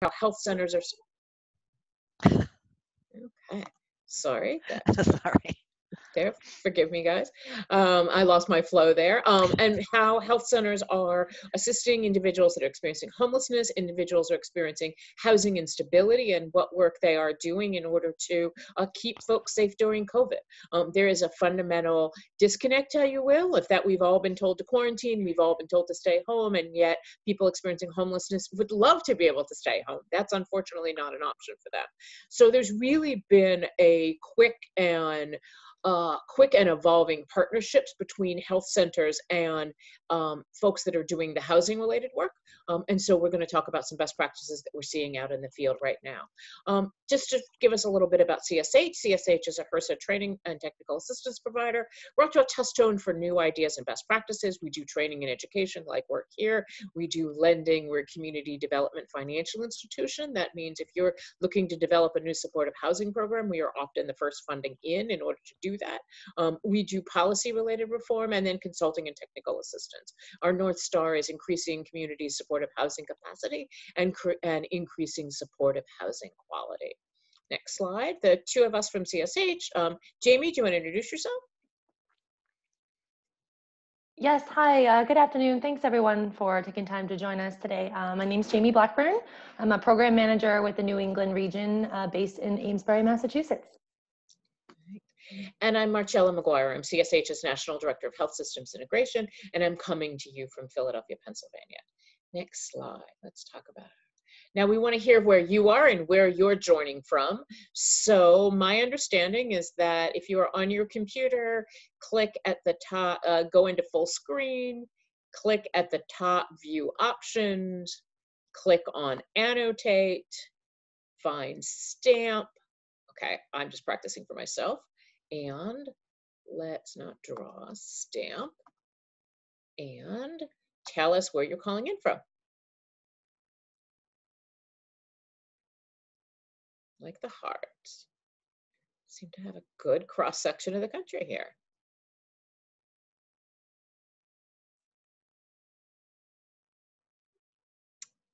how health centers are, okay, sorry, Sorry. there, forgive me guys. I lost my flow there. And how health centers are assisting individuals that are experiencing homelessness, individuals are experiencing housing instability, and what work they are doing in order to keep folks safe during COVID. There is a fundamental disconnect, how you will, if that we've all been told to quarantine, we've all been told to stay home, and yet people experiencing homelessness would love to be able to stay home. That's unfortunately not an option for them. So there's really been a quick and evolving partnerships between health centers and folks that are doing the housing related work. And so we're going to talk about some best practices that we're seeing out in the field right now. Just to give us a little bit about CSH, CSH is a HRSA training and technical assistance provider. We're up to a touchstone for new ideas and best practices. We do training and education like work here. We do lending. We're a community development financial institution. That means if you're looking to develop a new supportive housing program, we are often the first funding in order to do that. We do policy related reform and then consulting and technical assistance. Our North Star is increasing community supportive housing capacity and increasing supportive housing quality. Next slide. The two of us from CSH. Jamie, do you want to introduce yourself? Yes, hi, good afternoon. Thanks everyone for taking time to join us today. My name is Jamie Blackburn. I'm a program manager with the New England region based in Amesbury, Massachusetts. And I'm Marcella McGuire. I'm CSH's National Director of Health Systems Integration, and I'm coming to you from Philadelphia, Pennsylvania. Next slide, let's talk about it. Now we want to hear where you are and where you're joining from. So my understanding is that if you are on your computer, click at the top, go into full screen, click at the top, view options, click on annotate, find stamp. Okay, I'm just practicing for myself. And let's not draw a stamp. And tell us where you're calling in from. Like the hearts. Seem to have a good cross section of the country here.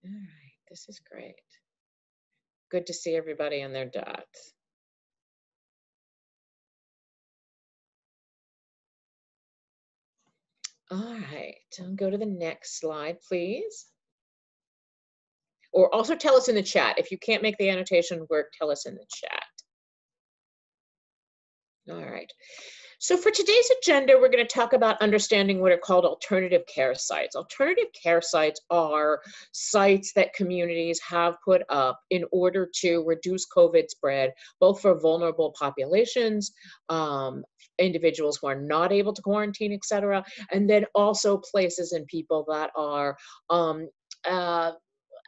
All right, this is great. Good to see everybody on their dots. All right, go to the next slide, please. Or also tell us in the chat. If you can't make the annotation work, tell us in the chat. All right. So for today's agenda, we're going to talk about understanding what are called alternative care sites. Alternative care sites are sites that communities have put up in order to reduce COVID spread, both for vulnerable populations, individuals who are not able to quarantine, et cetera, and then also places and people that are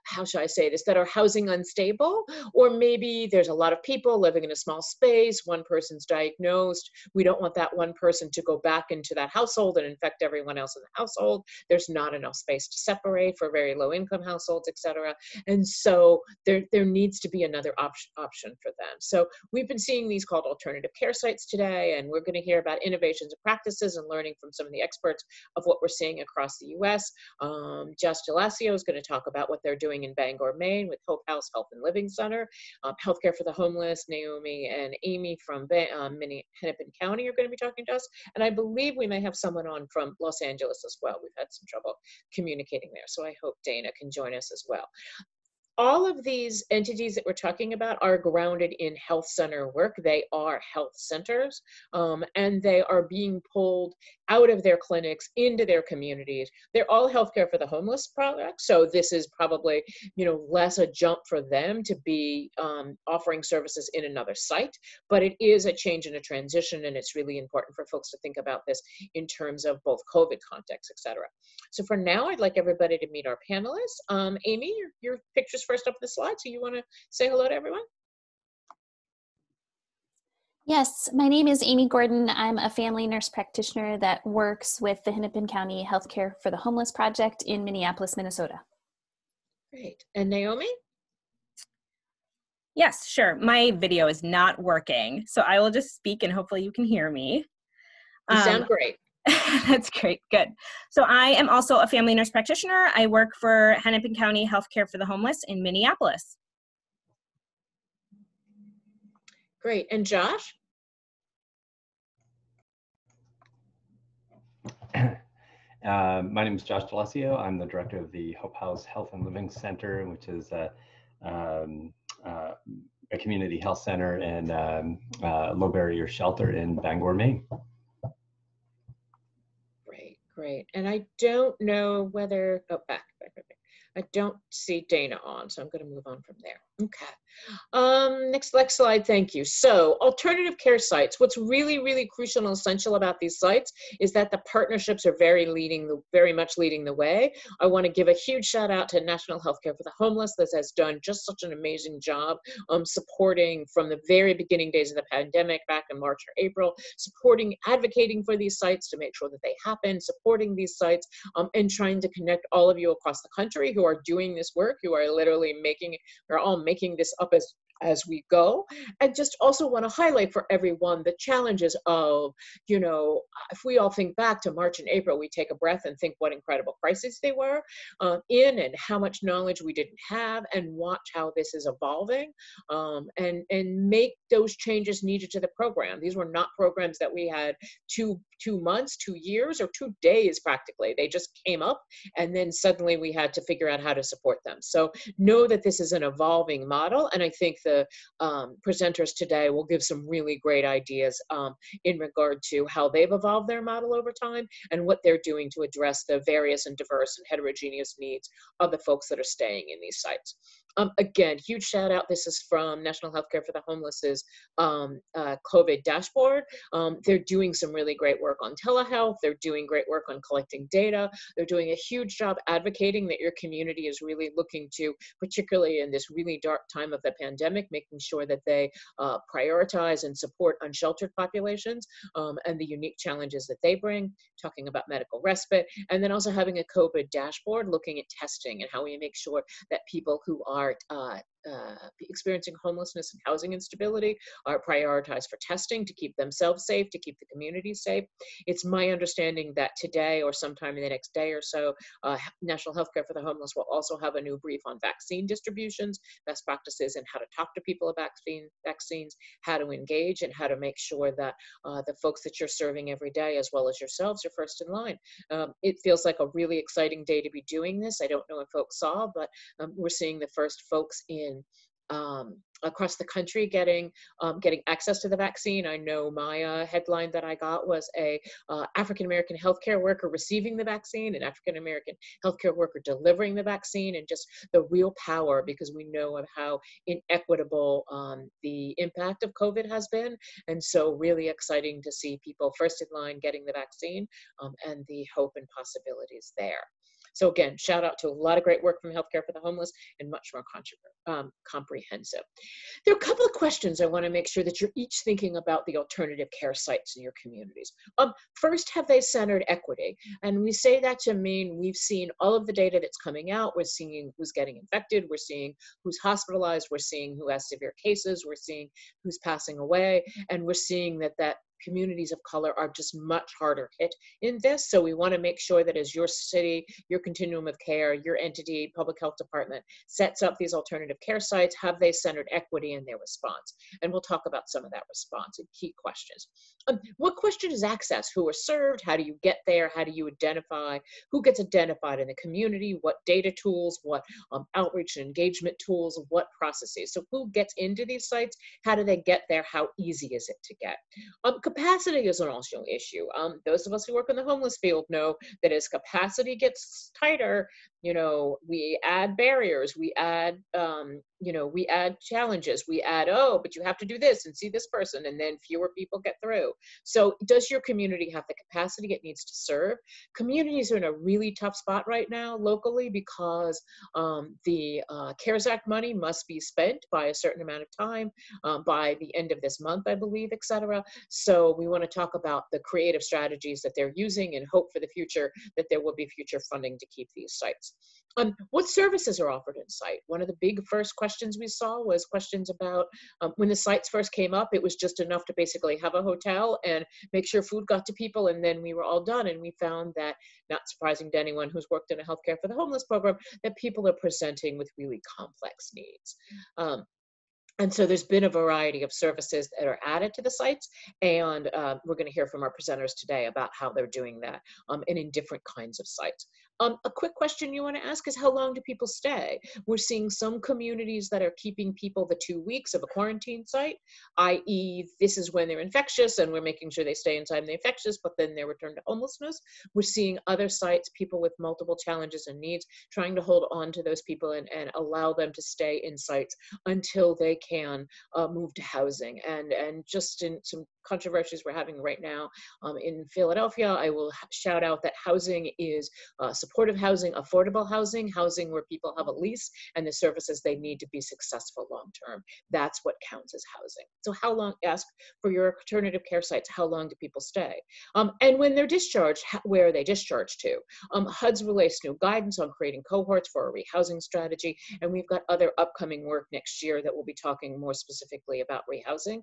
how should I say this, that are housing unstable, or maybe there's a lot of people living in a small space, one person's diagnosed, we don't want that one person to go back into that household and infect everyone else in the household, there's not enough space to separate for very low income households, etc. And so there needs to be another option for them. So we've been seeing these called alternative care sites today, and we're going to hear about innovations and practices and learning from some of the experts of what we're seeing across the US. Josh Delasio is going to talk about what they're doing in Bangor, Maine with Hope House Health and Living Center. Healthcare for the Homeless, Naomi and Amy from Hennepin County are going to be talking to us. And I believe we may have someone on from Los Angeles as well. We've had some trouble communicating there. So I hope Dana can join us as well. All of these entities that we're talking about are grounded in health center work. They are health centers, and they are being pulled out of their clinics into their communities. They're all healthcare for the homeless products, so this is probably, less a jump for them to be offering services in another site, but it is a change and a transition, and it's really important for folks to think about this in terms of both COVID context, et cetera. So for now, I'd like everybody to meet our panelists. Amy, your picture's first up the slide, so you want to say hello to everyone? Yes, my name is Amy Gordon. I'm a family nurse practitioner that works with the Hennepin County Healthcare for the Homeless Project in Minneapolis, Minnesota. Great. And Naomi? Yes, sure. My video is not working, so I will just speak and hopefully you can hear me. You sound great. That's great. Good. So I am also a family nurse practitioner. I work for Hennepin County Healthcare for the Homeless in Minneapolis. Great. And Josh? My name is Josh D'Alessio. I'm the director of the Hope House Health and Living Center, which is a community health center and low barrier shelter in Bangor, Maine. Great. And I don't know whether, back. I don't see Dana on, so I'm going to move on from there. Okay. Next slide. Thank you. So alternative care sites. What's really, really crucial and essential about these sites is that the partnerships are very much leading the way. I want to give a huge shout out to National Healthcare for the Homeless that has done just such an amazing job supporting from the very beginning days of the pandemic back in March or April, supporting, advocating for these sites to make sure that they happen, supporting these sites, and trying to connect all of you across the country who are doing this work, who are literally we're all making this up as we go. And just also want to highlight for everyone the challenges of, if we all think back to March and April, we take a breath and think what incredible crises they were in, and how much knowledge we didn't have, and watch how this is evolving, and make those changes needed to the program. These were not programs that we had 2 months, 2 years, or 2 days practically. They just came up, and then suddenly we had to figure out how to support them. So know that this is an evolving model, and I think the presenters today will give some really great ideas in regard to how they've evolved their model over time and what they're doing to address the various and diverse and heterogeneous needs of the folks that are staying in these sites. Again, huge shout out. This is from National Healthcare for the Homeless's COVID dashboard. They're doing some really great work on telehealth. They're doing great work on collecting data. They're doing a huge job advocating that your community is really looking to, particularly in this really dark time of the pandemic, making sure that they prioritize and support unsheltered populations and the unique challenges that they bring, talking about medical respite, and then also having a COVID dashboard looking at testing and how we make sure that people who are experiencing homelessness and housing instability are prioritized for testing to keep themselves safe, to keep the community safe. It's my understanding that today or sometime in the next day or so, National Healthcare for the Homeless will also have a new brief on vaccine distributions, best practices, and how to talk to people about vaccines, how to engage, and how to make sure that the folks that you're serving every day, as well as yourselves, are first in line. It feels like a really exciting day to be doing this. I don't know if folks saw, but we're seeing the first folks in across the country getting access to the vaccine. I know my headline that I got was a African-American healthcare worker receiving the vaccine, an African-American healthcare worker delivering the vaccine, and just the real power, because we know of how inequitable the impact of COVID has been. And so really exciting to see people first in line getting the vaccine and the hope and possibilities there. So again, shout out to a lot of great work from Healthcare for the Homeless, and much more comprehensive. There are a couple of questions I want to make sure that you're each thinking about the alternative care sites in your communities. First, have they centered equity? And we say that to mean we've seen all of the data that's coming out. We're seeing who's getting infected. We're seeing who's hospitalized. We're seeing who has severe cases. We're seeing who's passing away. And we're seeing that communities of color are just much harder hit in this. So we want to make sure that as your city, your continuum of care, your entity, public health department sets up these alternative care sites, have they centered equity in their response? And we'll talk about some of that response and key questions. What question is access? Who are served? How do you get there? How do you identify? Who gets identified in the community? What data tools? What outreach and engagement tools? What processes? So who gets into these sites? How do they get there? How easy is it to get? Capacity is also an issue. Those of us who work in the homeless field know that as capacity gets tighter, we add barriers, we add, we add challenges, we add, oh, but you have to do this and see this person, and then fewer people get through. So does your community have the capacity it needs to serve? Communities are in a really tough spot right now locally because the CARES Act money must be spent by a certain amount of time, by the end of this month, I believe, et cetera. So so we want to talk about the creative strategies that they're using and hope for the future that there will be future funding to keep these sites. What services are offered in site? One of the big first questions we saw was questions about when the sites first came up, it was just enough to basically have a hotel and make sure food got to people, and then we were all done. And we found that, not surprising to anyone who's worked in a healthcare for the homeless program, that people are presenting with really complex needs. And so there's been a variety of services that are added to the sites, and we're going to hear from our presenters today about how they're doing that and in different kinds of sites. A quick question you want to ask is, how long do people stay? We're seeing some communities that are keeping people the 2 weeks of a quarantine site, i.e. this is when they're infectious and we're making sure they stay inside the infectious, but then they're returned to homelessness. We're seeing other sites, people with multiple challenges and needs, trying to hold on to those people and allow them to stay in sites until they can move to housing. And just in some controversies we're having right now in Philadelphia, I will shout out that housing is supportive housing, affordable housing, housing where people have a lease and the services they need to be successful long-term. That's what counts as housing. So how long, ask for your alternative care sites, how long do people stay? And when they're discharged, where are they discharged to? HUD's released new guidance on creating cohorts for a rehousing strategy, and we've got other upcoming work next year that we'll be talking more specifically about rehousing,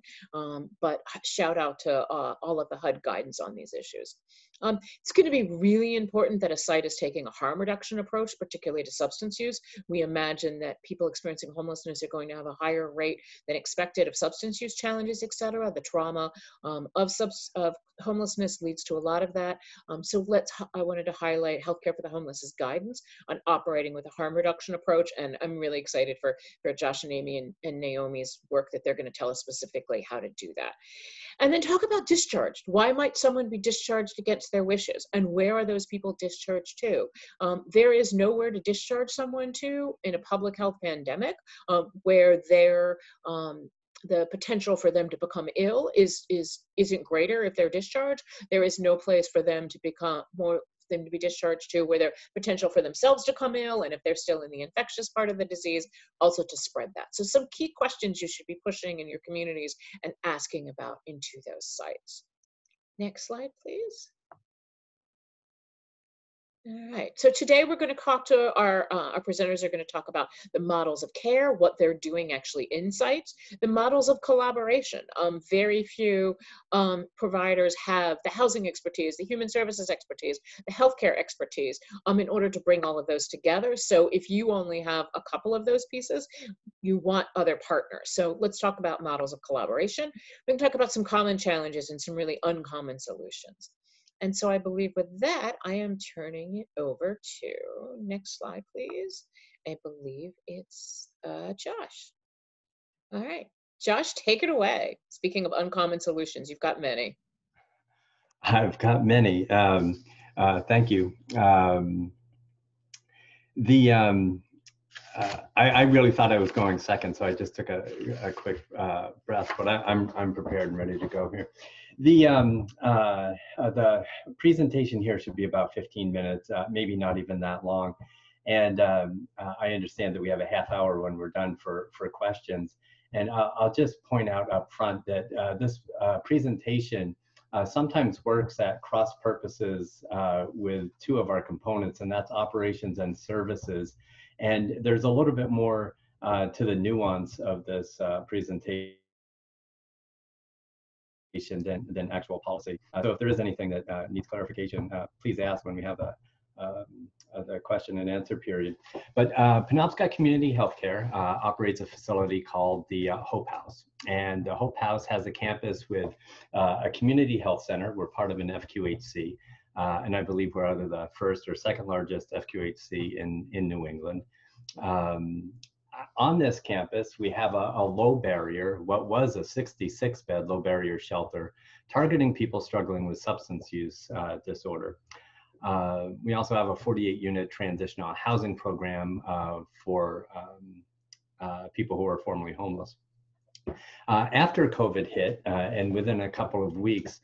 but shout out to all of the HUD guidance on these issues. It's going to be really important that a site is taking a harm reduction approach, particularly to substance use. We imagine that people experiencing homelessness are going to have a higher rate than expected of substance use challenges, et cetera. The trauma of homelessness leads to a lot of that. So I wanted to highlight Healthcare for the Homeless's guidance on operating with a harm reduction approach. And I'm really excited for Josh and Amy and Naomi's work that they're going to tell us specifically how to do that. And then talk about discharged. Why might someone be discharged against their wishes? And where are those people discharged to? There is nowhere to discharge someone to in a public health pandemic where the potential for them to become ill isn't greater if they're discharged. There is no place for them to be discharged to where there's potential for themselves to come ill, and if they're still in the infectious part of the disease, also to spread that. So some key questions you should be pushing in your communities and asking about into those sites. Next slide, please. All right, so today we're going to talk to our presenters are going to talk about the models of care, what they're doing actually in sites, the models of collaboration. Very few providers have the housing expertise, the human services expertise, the healthcare expertise in order to bring all of those together. So if you only have a couple of those pieces, you want other partners. So let's talk about models of collaboration. We can talk about some common challenges and some really uncommon solutions. And so I believe with that, I am turning it over to, next slide, please. I believe it's Josh. All right, Josh, take it away. Speaking of uncommon solutions, you've got many. I've got many. Thank you. I really thought I was going second, so I just took a quick breath, but I'm prepared and ready to go here. The presentation here should be about 15 minutes, maybe not even that long. And I understand that we have a half hour when we're done for questions. And I'll just point out up front that this presentation sometimes works at cross purposes with two of our components, and that's operations and services. And there's a little bit more to the nuance of this presentation than actual policy. So if there is anything that needs clarification, please ask when we have the question and answer period. But Penobscot Community Healthcare operates a facility called the Hope House. And the Hope House has a campus with a community health center. We're part of an FQHC. And I believe we're either the first or second largest FQHC in New England. On this campus, we have a low barrier, what was a 66-bed low barrier shelter, targeting people struggling with substance use disorder. We also have a 48-unit transitional housing program for people who are formerly homeless. After COVID hit, and within a couple of weeks,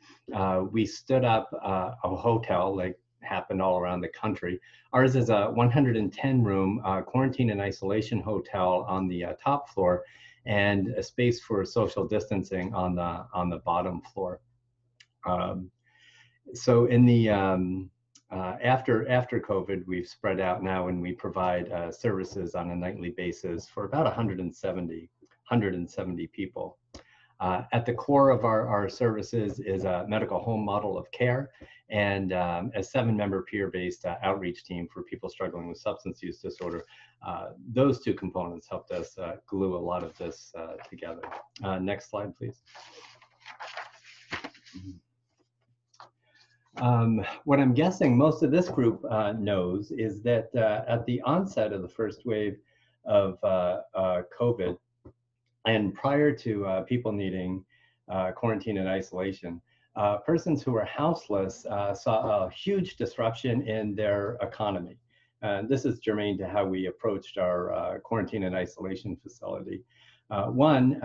we stood up a hotel, like happened all around the country. Ours is a 110-room quarantine and isolation hotel on the top floor, and a space for social distancing on the bottom floor. So in the after COVID, we've spread out now, and we provide services on a nightly basis for about 170 people. At the core of our services is a medical home model of care and a 7-member peer-based outreach team for people struggling with substance use disorder. Those two components helped us glue a lot of this together. Next slide, please. What I'm guessing most of this group knows is that at the onset of the first wave of COVID, and prior to people needing quarantine and isolation, persons who were houseless saw a huge disruption in their economy. This is germane to how we approached our quarantine and isolation facility. One,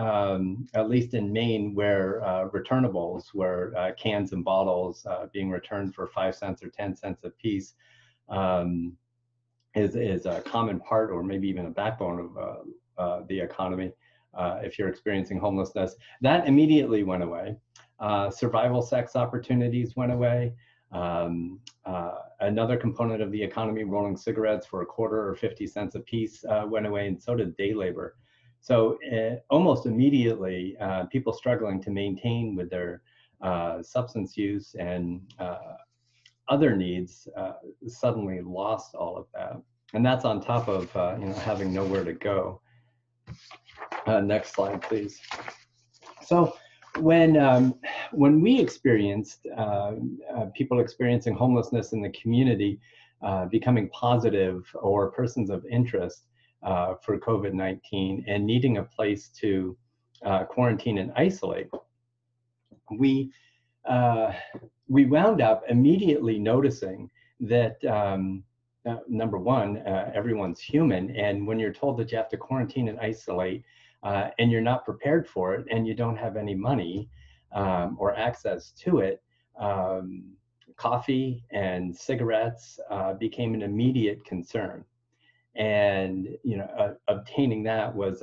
at least in Maine, where returnables, where cans and bottles being returned for 5 cents or 10 cents a piece is a common part, or maybe even a backbone of the economy. If you're experiencing homelessness, that immediately went away. Survival sex opportunities went away. Another component of the economy, rolling cigarettes for a quarter or 50 cents a piece, went away, and so did day labor. So almost immediately, people struggling to maintain with their substance use and other needs suddenly lost all of that. And that's on top of having nowhere to go. Next slide, please. So when we experienced people experiencing homelessness in the community becoming positive or persons of interest for COVID-19 and needing a place to quarantine and isolate, we wound up immediately noticing that number one, everyone's human, and when you're told that you have to quarantine and isolate and you're not prepared for it and you don't have any money or access to it, coffee and cigarettes became an immediate concern. And obtaining that was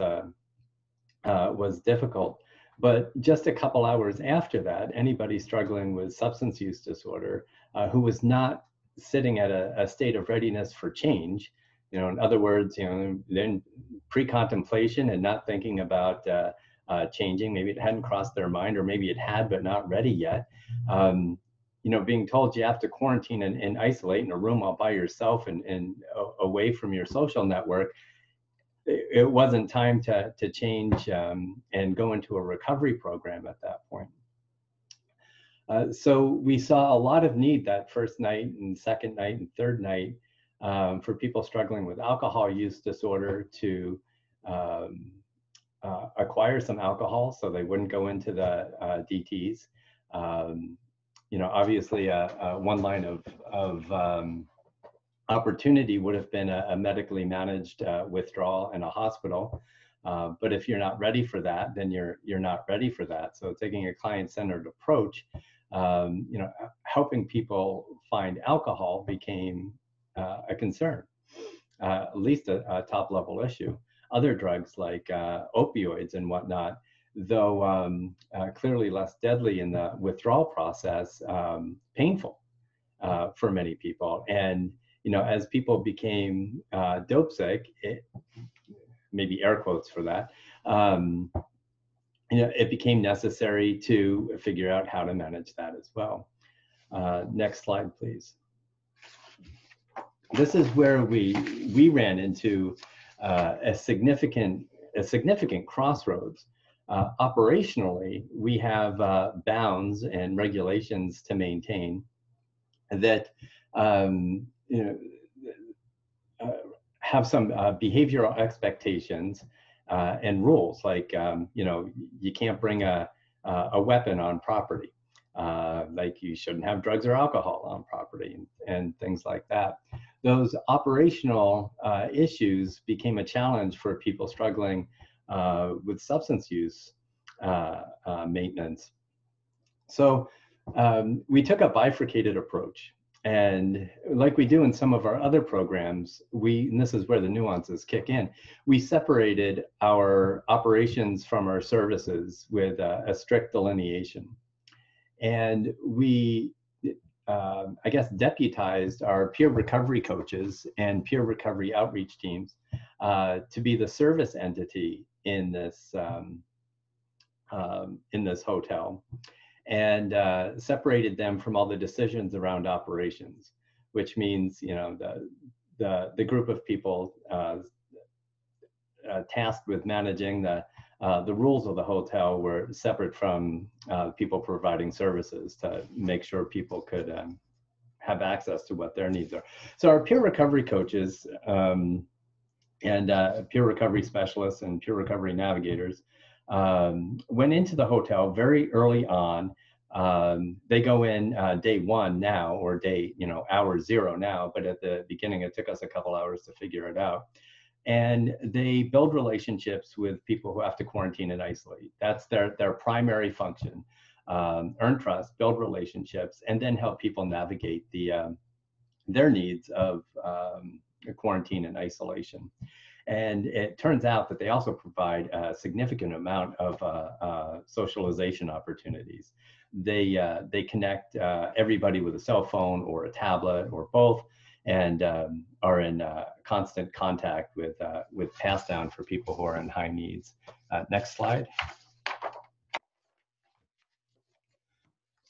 difficult. But just a couple hours after that, anybody struggling with substance use disorder who was not sitting at a state of readiness for change, in other words, then pre-contemplation and not thinking about changing, maybe it hadn't crossed their mind, or maybe it had but not ready yet. Being told you have to quarantine and isolate in a room all by yourself and away from your social network, it wasn't time to change and go into a recovery program at that point. So we saw a lot of need that first night and second night and third night for people struggling with alcohol use disorder to acquire some alcohol so they wouldn't go into the DTs. Obviously one line of opportunity would have been a medically managed withdrawal in a hospital. But if you're not ready for that, then you're not ready for that. So taking a client-centered approach, helping people find alcohol became a concern, at least a top-level issue. Other drugs like opioids and whatnot, though clearly less deadly in the withdrawal process, painful for many people. And as people became dope sick, maybe air quotes for that, it became necessary to figure out how to manage that as well. Next slide, please. This is where we ran into a significant crossroads. Operationally, we have bounds and regulations to maintain that have some behavioral expectations and rules, like you can't bring a weapon on property, like you shouldn't have drugs or alcohol on property, and things like that. Those operational issues became a challenge for people struggling with substance use maintenance. So we took a bifurcated approach. And like we do in some of our other programs, and this is where the nuances kick in, we separated our operations from our services with a strict delineation. And we, I guess, deputized our peer recovery coaches and peer recovery outreach teams to be the service entity in this hotel, and separated them from all the decisions around operations, which means, you know, the group of people tasked with managing the rules of the hotel were separate from people providing services to make sure people could have access to what their needs are. So our peer recovery coaches and peer recovery specialists and peer recovery navigators went into the hotel very early on. They go in day one now, or day, you know, hour zero now, but at the beginning it took us a couple hours to figure it out. And they build relationships with people who have to quarantine and isolate. That's their primary function. Earn trust, build relationships, and then help people navigate their needs of quarantine and isolation. And it turns out that they also provide a significant amount of socialization opportunities. They connect everybody with a cell phone or a tablet or both, and are in constant contact with pass down for people who are in high needs. Next slide.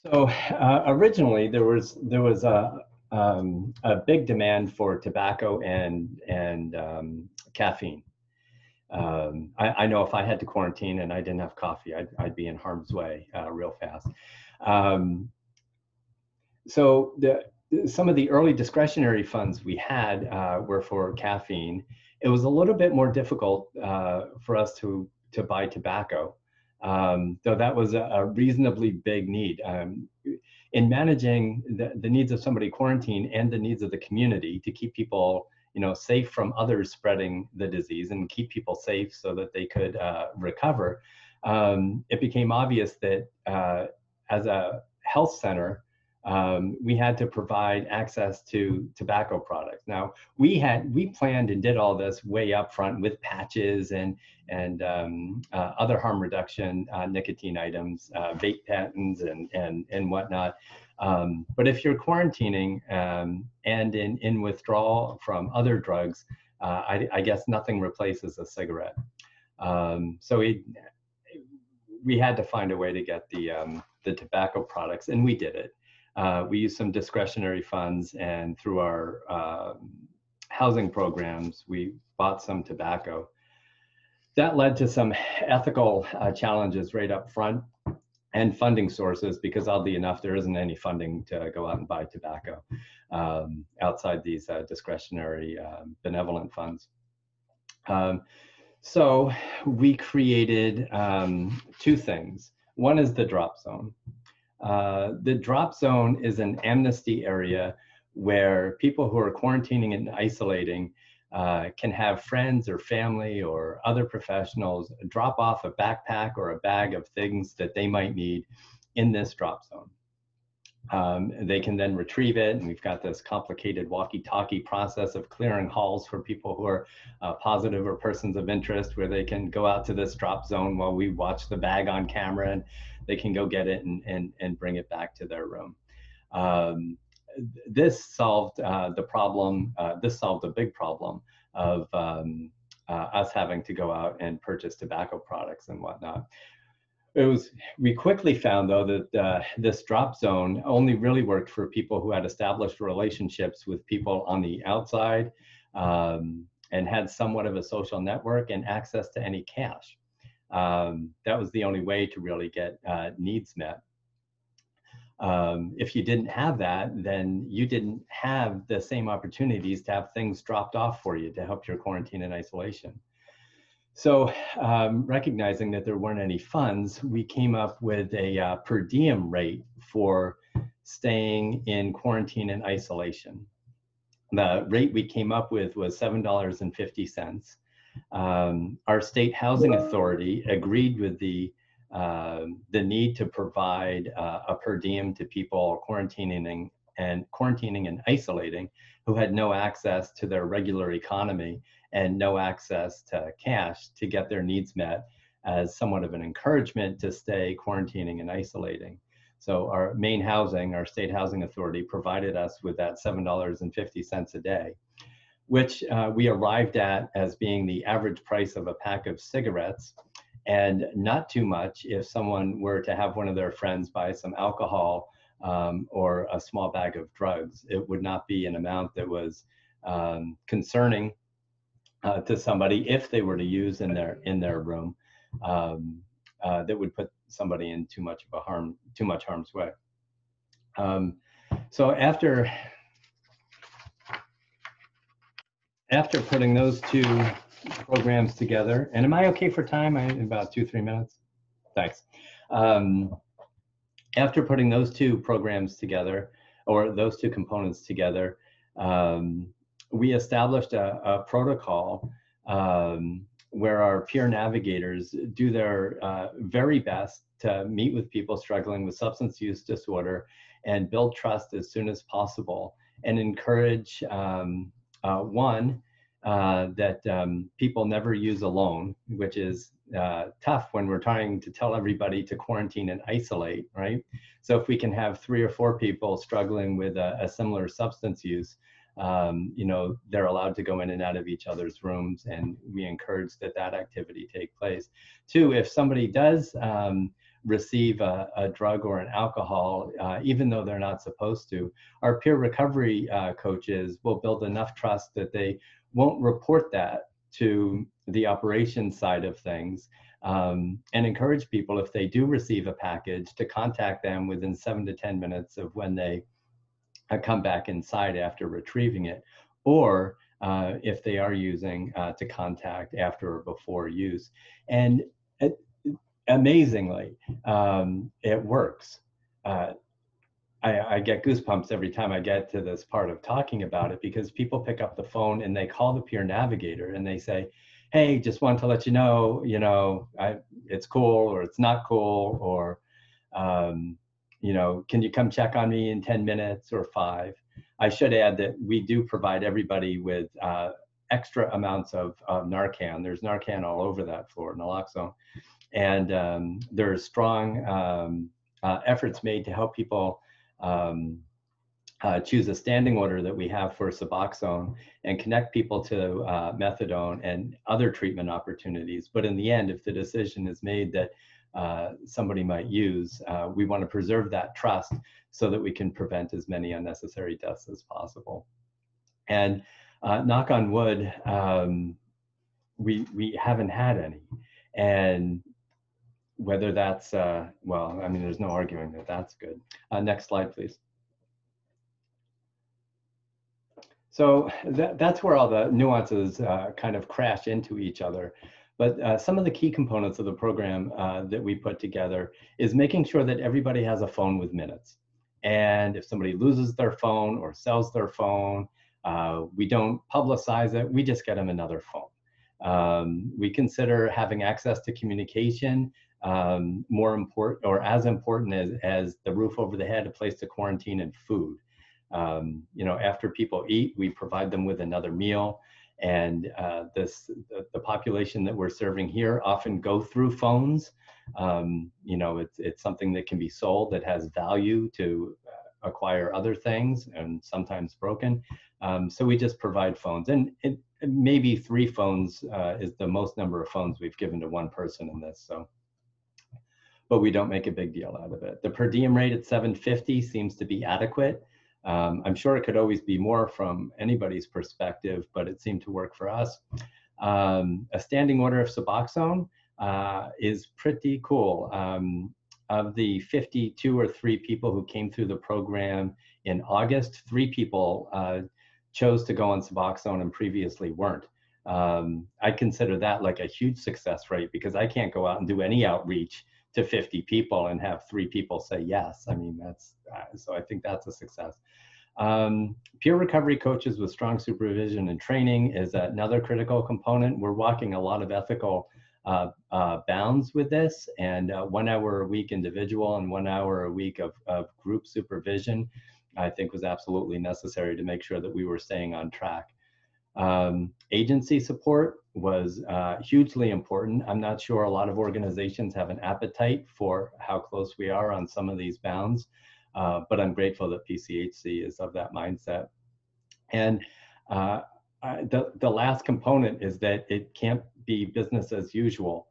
So originally there was a big demand for tobacco and caffeine. I know if I had to quarantine and I didn't have coffee, I'd be in harm's way real fast. So some of the early discretionary funds we had were for caffeine. It was a little bit more difficult for us to buy tobacco, though that was a reasonably big need. In managing the needs of somebody quarantined and the needs of the community to keep people, you know, safe from others spreading the disease and keep people safe so that they could recover, it became obvious that as a health center, we had to provide access to tobacco products. Now, we planned and did all this way up front with patches and other harm reduction nicotine items, vape patents and whatnot. But if you're quarantining and in withdrawal from other drugs, I guess nothing replaces a cigarette. So we had to find a way to get the tobacco products, and we did it. We used some discretionary funds, and through our housing programs, we bought some tobacco. That led to some ethical challenges right up front, and funding sources, because oddly enough, there isn't any funding to go out and buy tobacco outside these discretionary benevolent funds. So we created two things. One is the drop zone. The drop zone is an amnesty area where people who are quarantining and isolating can have friends or family or other professionals drop off a backpack or a bag of things that they might need in this drop zone. They can then retrieve it, and we've got this complicated walkie-talkie process of clearing halls for people who are positive or persons of interest, where they can go out to this drop zone while we watch the bag on camera, and they can go get it and bring it back to their room. This solved the problem. This solved a big problem of us having to go out and purchase tobacco products and whatnot. We quickly found, though, that this drop zone only really worked for people who had established relationships with people on the outside and had somewhat of a social network and access to any cash. That was the only way to really get needs met. If you didn't have that, then you didn't have the same opportunities to have things dropped off for you to help your quarantine and isolation. So recognizing that there weren't any funds, we came up with a per diem rate for staying in quarantine and isolation. The rate we came up with was $7.50. Our state housing authority agreed with the need to provide a per diem to people quarantining and isolating who had no access to their regular economy and no access to cash to get their needs met, as somewhat of an encouragement to stay quarantining and isolating. So our Maine Housing, our state housing authority, provided us with that $7.50 a day, which we arrived at as being the average price of a pack of cigarettes, and not too much if someone were to have one of their friends buy some alcohol or a small bag of drugs. It would not be an amount that was concerning to somebody if they were to use in their room, that would put somebody in too much harm's way. So after putting those two programs together, and am I okay for time? I about 2-3 minutes. Thanks. After putting those two programs together, or those two components together, we established a protocol where our peer navigators do their very best to meet with people struggling with substance use disorder and build trust as soon as possible, and encourage that people never use alone, which is tough when we're trying to tell everybody to quarantine and isolate, right? So if we can have 3 or 4 people struggling with a similar substance use, you know, they're allowed to go in and out of each other's rooms, and we encourage that activity take place. 2, if somebody does receive a drug or an alcohol, even though they're not supposed to, our peer recovery coaches will build enough trust that they won't report that to the operations side of things, and encourage people, if they do receive a package, to contact them within 7 to 10 minutes of when they come back inside after retrieving it, or if they are using, to contact after or before use. And amazingly, it works. I get goosebumps every time I get to this part of talking about it, because people pick up the phone and they call the peer navigator and they say, hey, just want to let you know, it's cool or it's not cool, or, you know, can you come check on me in 10 minutes or 5? I should add that we do provide everybody with extra amounts of Narcan. There's Narcan all over that floor, naloxone. And there's strong efforts made to help people choose a standing order that we have for Suboxone and connect people to methadone and other treatment opportunities. But in the end, if the decision is made that somebody might use, we want to preserve that trust so that we can prevent as many unnecessary deaths as possible. And knock on wood, we haven't had any. And whether that's, well, I mean, there's no arguing that that's good. Next slide, please. So that's where all the nuances kind of crash into each other. But some of the key components of the program that we put together is making sure that everybody has a phone with minutes. And if somebody loses their phone or sells their phone, we don't publicize it, we just get them another phone. We consider having access to communication more important, or as important as the roof over the head, a place to quarantine, and food. You know, after people eat, we provide them with another meal. And the population that we're serving here often go through phones. You know, it's something that can be sold, that has value to acquire other things, and sometimes broken. So we just provide phones, and maybe 3 phones is the most number of phones we've given to one person in this. So, but we don't make a big deal out of it. The per diem rate at $7.50 seems to be adequate. I'm sure it could always be more from anybody's perspective, but it seemed to work for us. A standing order of Suboxone is pretty cool. Of the 52 or 3 people who came through the program in August, 3 people chose to go on Suboxone and previously weren't. I consider that like a huge success rate, because I can't go out and do any outreach to 50 people and have 3 people say yes. I mean, that's, so I think that's a success. Peer recovery coaches with strong supervision and training is another critical component. We're walking a lot of ethical bounds with this, and 1 hour a week individual and 1 hour a week of group supervision, I think, was absolutely necessary to make sure that we were staying on track. Agency support was hugely important. I'm not sure a lot of organizations have an appetite for how close we are on some of these bounds, but I'm grateful that PCHC is of that mindset. And the last component is that it can't be business as usual,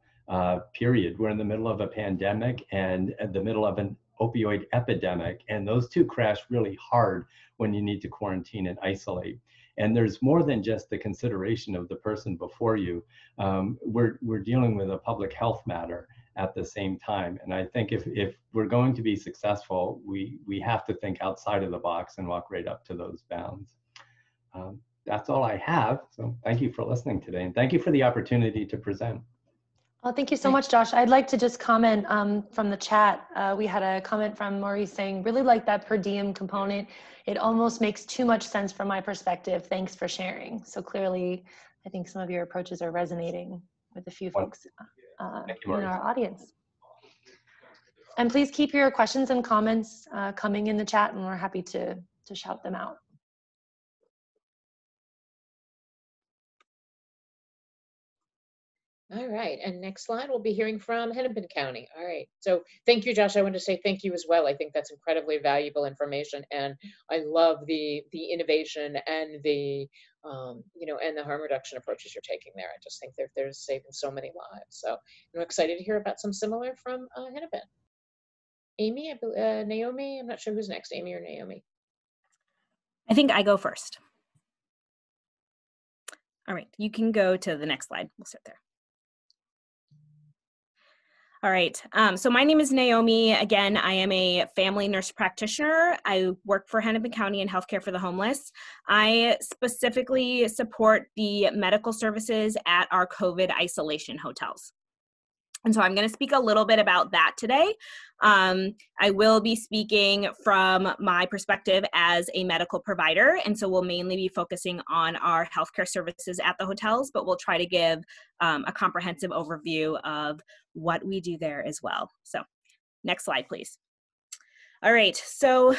period. We're in the middle of a pandemic and in the middle of an opioid epidemic, and those two crash really hard when you need to quarantine and isolate. And there's more than just the consideration of the person before you. We're dealing with a public health matter at the same time. And I think if we're going to be successful, we have to think outside of the box and walk right up to those bounds. That's all I have. So thank you for listening today. And thank you for the opportunity to present. Well, thank you so much, Josh. I'd like to just comment from the chat. We had a comment from Maurice saying, really like that per diem component. It almost makes too much sense from my perspective. Thanks for sharing. So clearly, I think some of your approaches are resonating with a few folks in our audience. And please keep your questions and comments coming in the chat, and we're happy to shout them out. All right, and next slide, we'll be hearing from Hennepin County. All right, so thank you, Josh. I want to say thank you as well. I think that's incredibly valuable information, and I love the innovation and the and the harm reduction approaches you're taking there. I just think they're saving so many lives. So I'm excited to hear about some similar from Hennepin. Amy, Naomi, I'm not sure who's next, Amy or Naomi. I think I go first. All right, you can go to the next slide. We'll start there. All right, so my name is Naomi. Again, I am a family nurse practitioner. I work for Hennepin County in Healthcare for the Homeless. I specifically support the medical services at our COVID isolation hotels. And so I'm going to speak a little bit about that today. I will be speaking from my perspective as a medical provider, and so we'll mainly be focusing on our healthcare services at the hotels, but we'll try to give a comprehensive overview of what we do there as well. So next slide, please. All right, so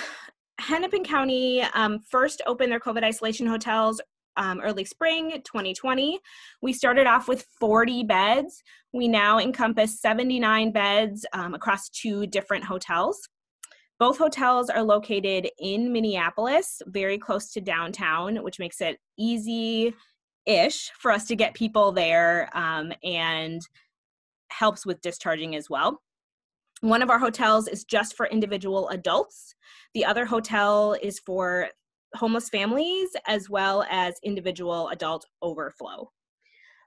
Hennepin County first opened their COVID isolation hotels early spring 2020. We started off with 40 beds. We now encompass 79 beds across 2 different hotels. Both hotels are located in Minneapolis, very close to downtown, which makes it easy-ish for us to get people there and helps with discharging as well. One of our hotels is just for individual adults. The other hotel is for homeless families as well as individual adult overflow.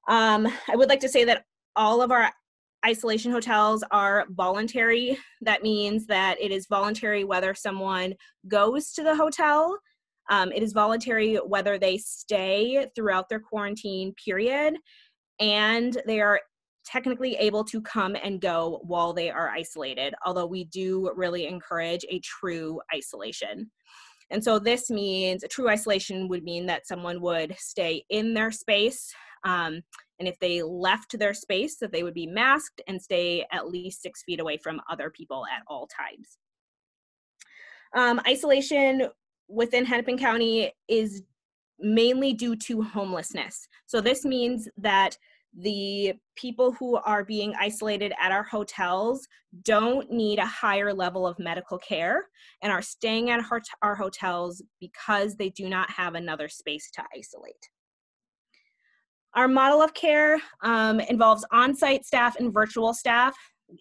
I would like to say that all of our isolation hotels are voluntary. That means that it is voluntary whether someone goes to the hotel. It is voluntary whether they stay throughout their quarantine period, and they are technically able to come and go while they are isolated, although we do really encourage a true isolation. And so this means a true isolation would mean that someone would stay in their space. And if they left their space, that they would be masked and stay at least 6 feet away from other people at all times. Isolation within Hennepin County is mainly due to homelessness. So this means that the people who are being isolated at our hotels don't need a higher level of medical care and are staying at our hotels because they do not have another space to isolate. Our model of care involves on-site staff and virtual staff.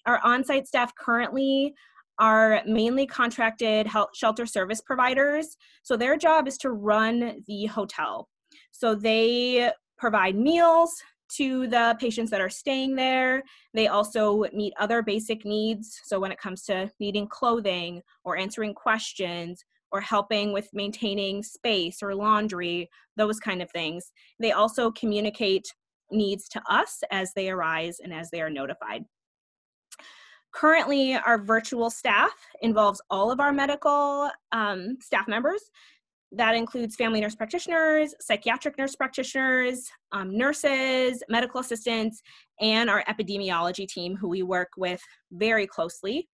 Our on-site staff currently are mainly contracted shelter service providers. So their job is to run the hotel. So they provide meals to the patients that are staying there. They also meet other basic needs. So when it comes to needing clothing or answering questions or helping with maintaining space or laundry, those kind of things. They also communicate needs to us as they arise and as they are notified. Currently, our virtual staff involves all of our medical staff members. That includes family nurse practitioners, psychiatric nurse practitioners, nurses, medical assistants, and our epidemiology team, who we work with very closely.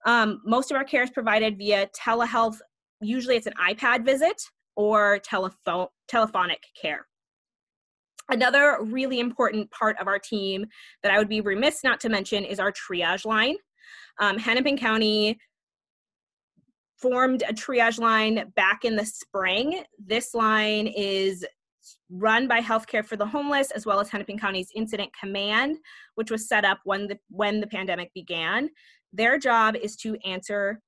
Most of our care is provided via telehealth. Usually it's an iPad visit or telephonic care. Another really important part of our team that I would be remiss not to mention is our triage line. Hennepin County formed a triage line back in the spring. This line is run by Healthcare for the Homeless, as well as Hennepin County's Incident Command, which was set up when the pandemic began. Their job is to answer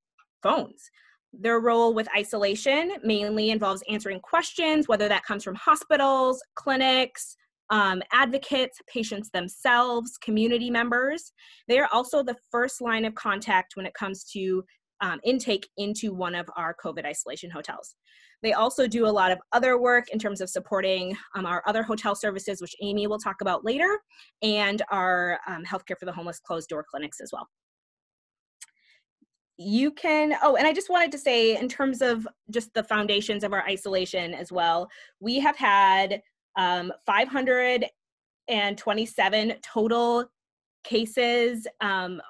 phones. Their role with isolation mainly involves answering questions, whether that comes from hospitals, clinics, advocates, patients themselves, community members. They are also the first line of contact when it comes to intake into one of our COVID isolation hotels. They also do a lot of other work in terms of supporting our other hotel services, which Amy will talk about later, and our Healthcare for the Homeless closed door clinics as well. You can, and I just wanted to say, in terms of just the foundations of our isolation as well, we have had 527 total cases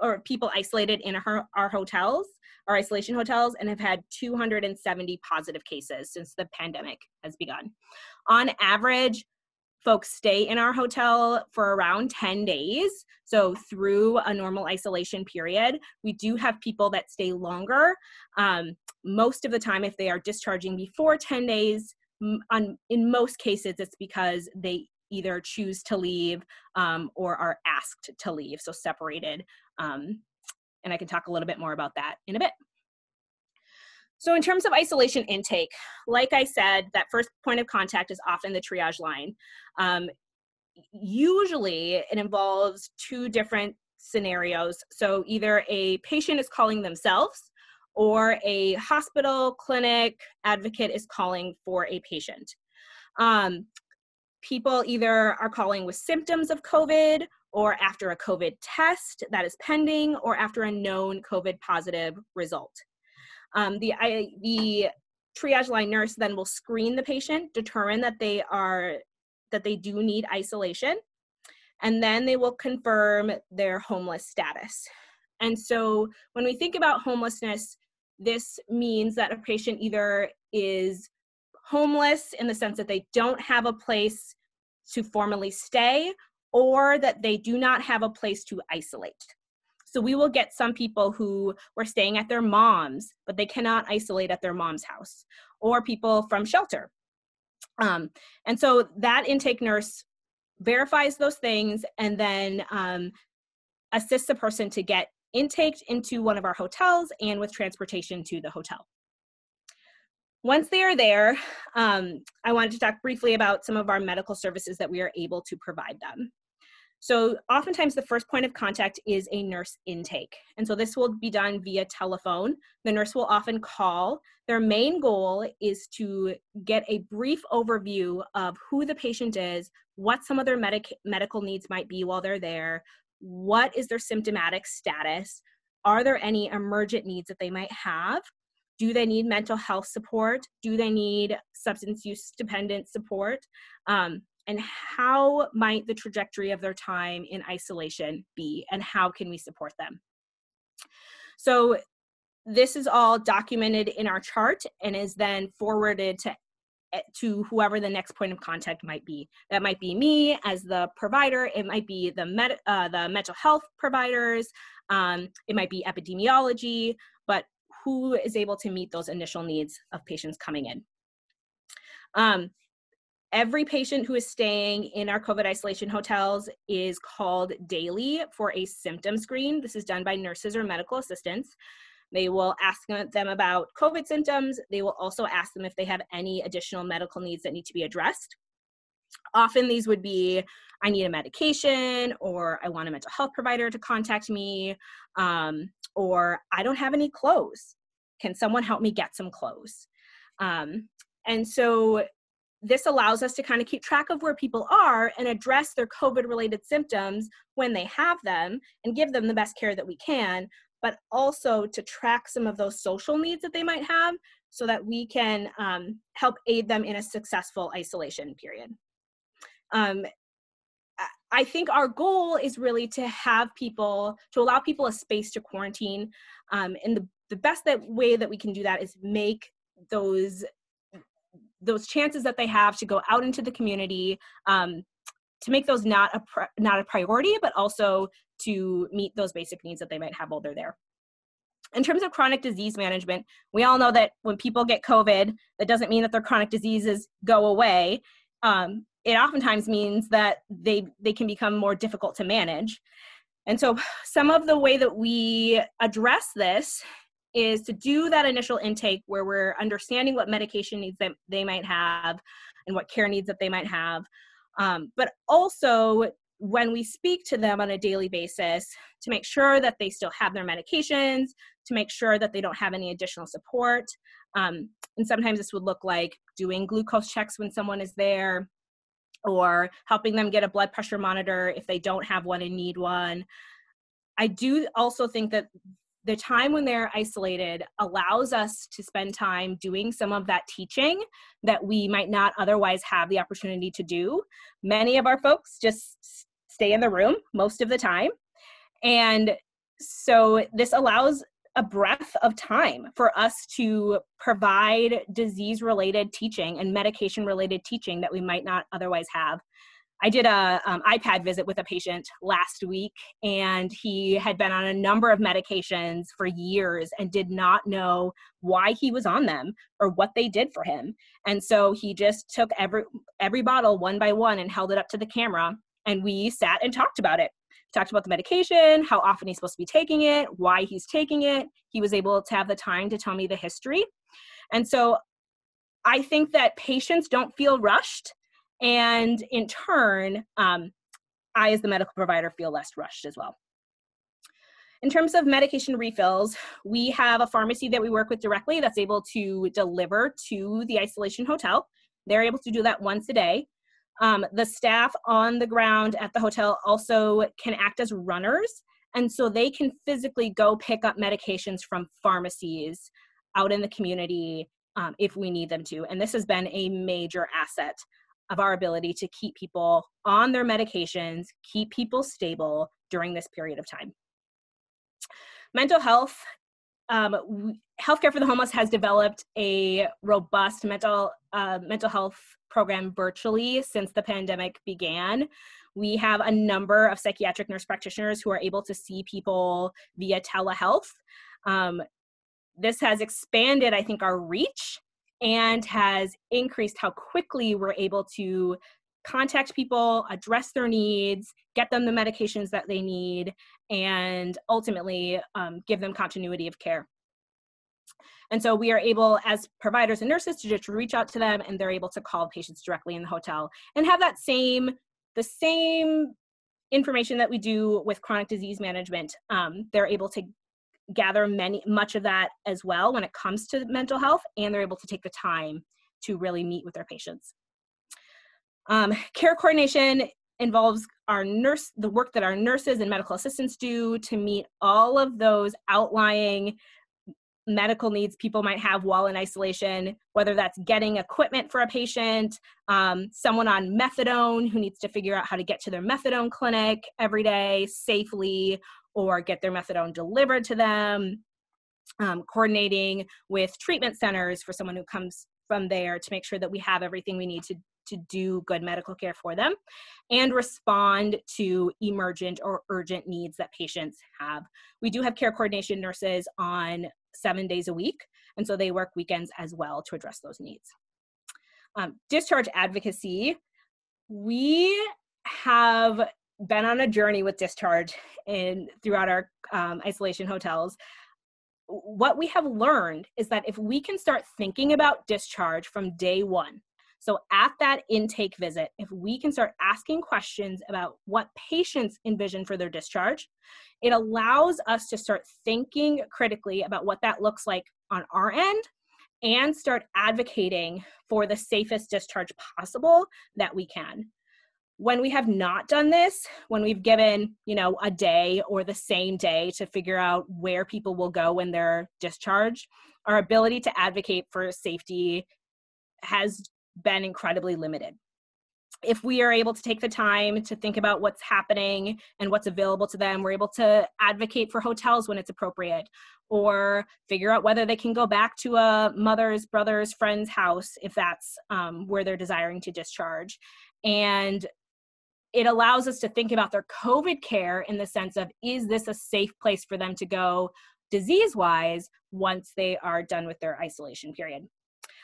or people isolated in our hotels, our isolation hotels, and have had 270 positive cases since the pandemic has begun. On average, folks stay in our hotel for around 10 days. So through a normal isolation period, we do have people that stay longer. Most of the time, if they are discharging before 10 days, in most cases, it's because they either choose to leave or are asked to leave, so separated. And I can talk a little bit more about that in a bit. So in terms of isolation intake, like I said, that first point of contact is often the triage line. Usually it involves two different scenarios. So either a patient is calling themselves, or a hospital, clinic, advocate is calling for a patient. People either are calling with symptoms of COVID, or after a COVID test that is pending, or after a known COVID positive result. The triage line nurse then will screen the patient, determine that they do need isolation, and then they will confirm their homeless status. And so when we think about homelessness, this means that a patient either is homeless in the sense that they don't have a place to formally stay, or that they do not have a place to isolate. So we will get some people who were staying at their mom's, but they cannot isolate at their mom's house, or people from shelter. And so that intake nurse verifies those things and then assists a person to get intaked into one of our hotels and with transportation to the hotel. Once they are there, I wanted to talk briefly about some of our medical services that we are able to provide them. So oftentimes the first point of contact is a nurse intake. And so this will be done via telephone. The nurse will often call. Their main goal is to get a brief overview of who the patient is, what some of their medical needs might be while they're there, what is their symptomatic status, are there any emergent needs that they might have, do they need mental health support, do they need substance use dependent support, and how might the trajectory of their time in isolation be, and how can we support them? So this is all documented in our chart and is then forwarded to whoever the next point of contact might be. That might be me as the provider, it might be the mental health providers, it might be epidemiology, but who is able to meet those initial needs of patients coming in. Every patient who is staying in our COVID isolation hotels is called daily for a symptom screen. This is done by nurses or medical assistants. They will ask them about COVID symptoms. They will also ask them if they have any additional medical needs that need to be addressed. Often these would be, I need a medication, or I want a mental health provider to contact me, or I don't have any clothes. Can someone help me get some clothes? And so this allows us to kind of keep track of where people are and address their COVID-related symptoms when they have them and give them the best care that we can, but also to track some of those social needs that they might have so that we can help aid them in a successful isolation period. I think our goal is really to allow people a space to quarantine. And the best way that we can do that is make those chances that they have to go out into the community to make those not a priority, but also to meet those basic needs that they might have while they're there. In terms of chronic disease management, we all know that when people get COVID, that doesn't mean that their chronic diseases go away. It oftentimes means that they can become more difficult to manage. And so some of the way that we address this is to do that initial intake where we're understanding what medication needs that they might have and what care needs that they might have. But also when we speak to them on a daily basis to make sure that they still have their medications, to make sure that they don't have any additional support. And sometimes this would look like doing glucose checks when someone is there, or helping them get a blood pressure monitor if they don't have one and need one. I do also think that the time when they're isolated allows us to spend time doing some of that teaching that we might not otherwise have the opportunity to do. Many of our folks just stay in the room most of the time. And so this allows a breadth of time for us to provide disease-related teaching and medication-related teaching that we might not otherwise have. I did a iPad visit with a patient last week, and he had been on a number of medications for years and did not know why he was on them or what they did for him. And so he just took every bottle one by one and held it up to the camera, and we sat and talked about it. Talked about the medication, how often he's supposed to be taking it, why he's taking it. He was able to have the time to tell me the history. And so I think that patients don't feel rushed. And in turn, I, as the medical provider, feel less rushed as well. In terms of medication refills, we have a pharmacy that we work with directly that's able to deliver to the isolation hotel. They're able to do that once a day. The staff on the ground at the hotel also can act as runners, and so they can physically go pick up medications from pharmacies out in the community if we need them to. And this has been a major asset of our ability to keep people on their medications, keep people stable during this period of time. Mental health. Healthcare for the Homeless has developed a robust mental health program virtually since the pandemic began. We have a number of psychiatric nurse practitioners who are able to see people via telehealth. This has expanded, I think, our reach and has increased how quickly we're able to contact people, address their needs, get them the medications that they need, and ultimately give them continuity of care. And so we are able, as providers and nurses, to just reach out to them, and they're able to call patients directly in the hotel and have the same information that we do with chronic disease management. They're able to gather much of that as well when it comes to mental health, and they're able to take the time to really meet with their patients. Care coordination involves the work that our nurses and medical assistants do to meet all of those outlying medical needs people might have while in isolation, whether that's getting equipment for a patient, someone on methadone who needs to figure out how to get to their methadone clinic every day safely, or get their methadone delivered to them, coordinating with treatment centers for someone who comes from there to make sure that we have everything we need to do good medical care for them, and respond to emergent or urgent needs that patients have. We do have care coordination nurses on 7 days a week, and so they work weekends as well to address those needs. Discharge advocacy. We have been on a journey with discharge throughout our isolation hotels. What we have learned is that if we can start thinking about discharge from day one, so at that intake visit, if we can start asking questions about what patients envision for their discharge, it allows us to start thinking critically about what that looks like on our end and start advocating for the safest discharge possible that we can. When we have not done this, when we've given, a day or the same day to figure out where people will go when they're discharged, our ability to advocate for safety has been incredibly limited. If we are able to take the time to think about what's happening and what's available to them, we're able to advocate for hotels when it's appropriate, or figure out whether they can go back to a mother's, brother's, friend's house if that's where they're desiring to discharge. And it allows us to think about their COVID care in the sense of, is this a safe place for them to go disease-wise once they are done with their isolation period?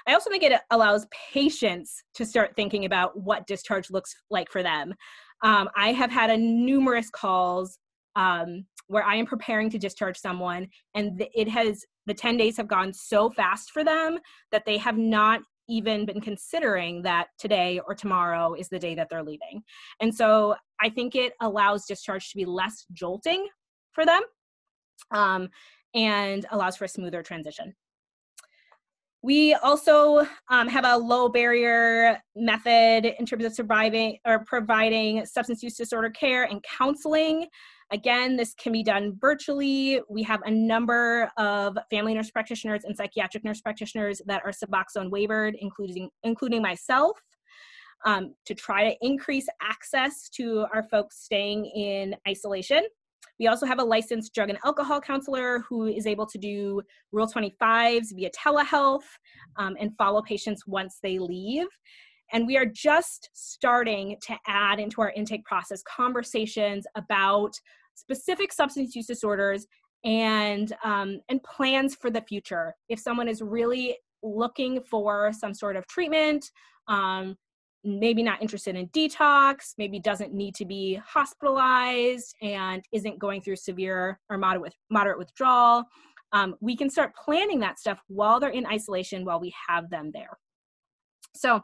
I also think it allows patients to start thinking about what discharge looks like for them. I have had numerous calls where I am preparing to discharge someone, and the 10 days have gone so fast for them that they have not even been considering that today or tomorrow is the day that they're leaving. And so I think it allows discharge to be less jolting for them, and allows for a smoother transition. We also have a low barrier method in terms of providing substance use disorder care and counseling. Again, this can be done virtually. We have a number of family nurse practitioners and psychiatric nurse practitioners that are Suboxone waivered, including myself, to try to increase access to our folks staying in isolation. We also have a licensed drug and alcohol counselor who is able to do Rule 25s via telehealth and follow patients once they leave. And we are just starting to add into our intake process conversations about specific substance use disorders and plans for the future. If someone is really looking for some sort of treatment, maybe not interested in detox, maybe doesn't need to be hospitalized and isn't going through severe or moderate withdrawal, we can start planning that stuff while they're in isolation, while we have them there. So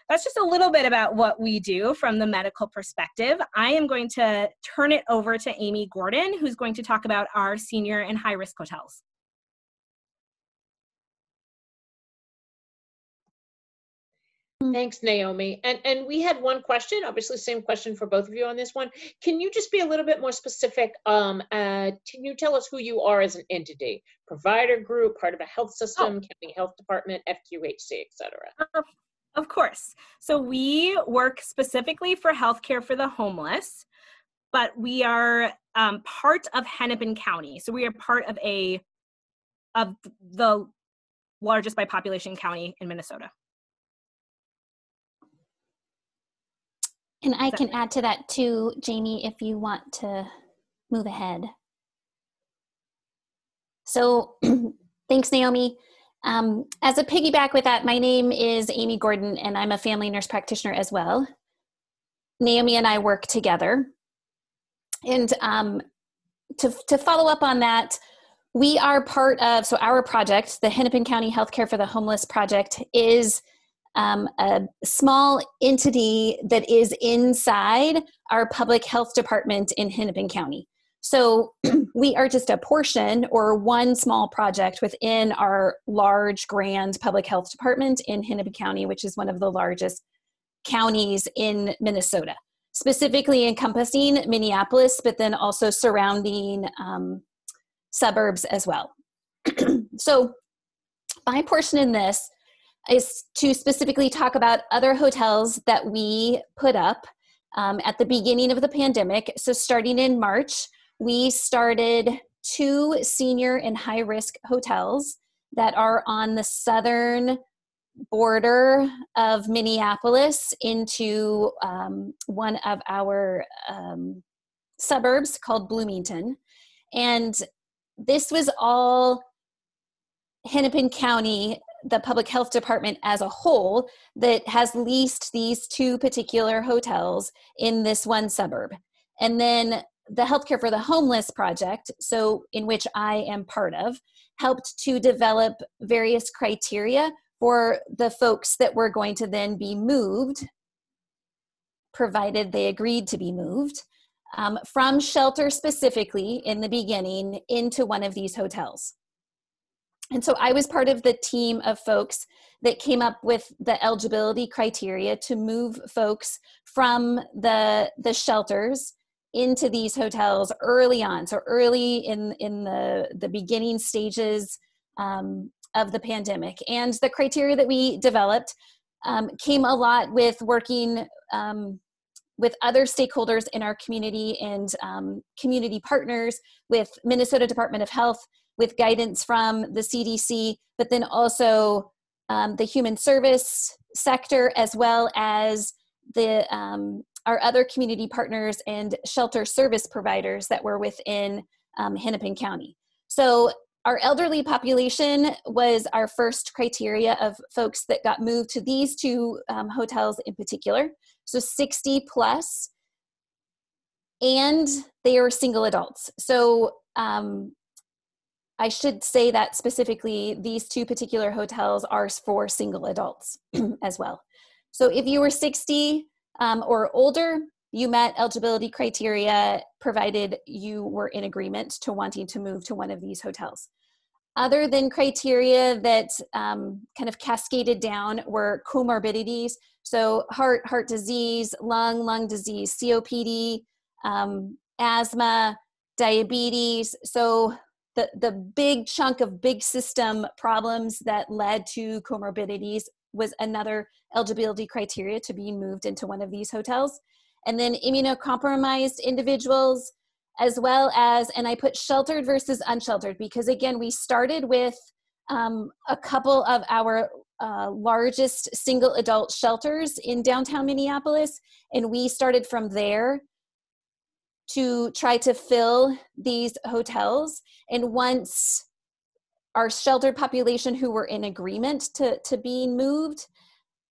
that's just a little bit about what we do from the medical perspective. I am going to turn it over to Amy Gordon, who's going to talk about our senior and high-risk hotels. Thanks, Naomi. And we had one question, obviously same question for both of you on this one. Can you just be a little bit more specific? Can you tell us who you are as an entity? Provider group, part of a health system, county health department, FQHC, et cetera? Of course. So we work specifically for healthcare for the homeless, but we are part of Hennepin County. So we are part of the largest by population county in Minnesota. And I can add to that too, Jamie, if you want to move ahead. So thanks, Naomi. As a piggyback with that, my name is Amy Gordon, and I'm a family nurse practitioner as well. Naomi and I work together. And to follow up on that, we are part of, so our project, the Hennepin County Healthcare for the Homeless Project, is a small entity that is inside our public health department in Hennepin County. So we are just a portion or one small project within our large, grand public health department in Hennepin County, which is one of the largest counties in Minnesota, specifically encompassing Minneapolis, but then also surrounding suburbs as well. So my portion in this is to specifically talk about other hotels that we put up at the beginning of the pandemic. So starting in March, we started 2 senior and high-risk hotels that are on the southern border of Minneapolis into one of our suburbs called Bloomington. And this was all Hennepin County, the public health department as a whole, that has leased these 2 particular hotels in this one suburb. And then the Healthcare for the Homeless project, so in which I am part of, helped to develop various criteria for the folks that were going to then be moved, provided they agreed to be moved, from shelter specifically in the beginning into one of these hotels. And so I was part of the team of folks that came up with the eligibility criteria to move folks from the shelters into these hotels early on. So early in the beginning stages of the pandemic. And the criteria that we developed came a lot with working with other stakeholders in our community and community partners, with Minnesota Department of Health, with guidance from the CDC, but then also the human service sector, as well as the our other community partners and shelter service providers that were within Hennepin County. So our elderly population was our first criteria of folks that got moved to these two hotels in particular. So 60 plus, and they are single adults. So I should say that specifically, these two particular hotels are for single adults as well. So if you were 60 or older, you met eligibility criteria provided you were in agreement to wanting to move to one of these hotels. Other than criteria that kind of cascaded down were comorbidities. So heart disease, lung disease, COPD, asthma, diabetes. So the big chunk of big system problems that led to comorbidities was another eligibility criteria to be moved into one of these hotels. And then immunocompromised individuals, as well as, and I put sheltered versus unsheltered, because again, we started with a couple of our largest single adult shelters in downtown Minneapolis, and we started from there to try to fill these hotels. And once our sheltered population who were in agreement to being moved,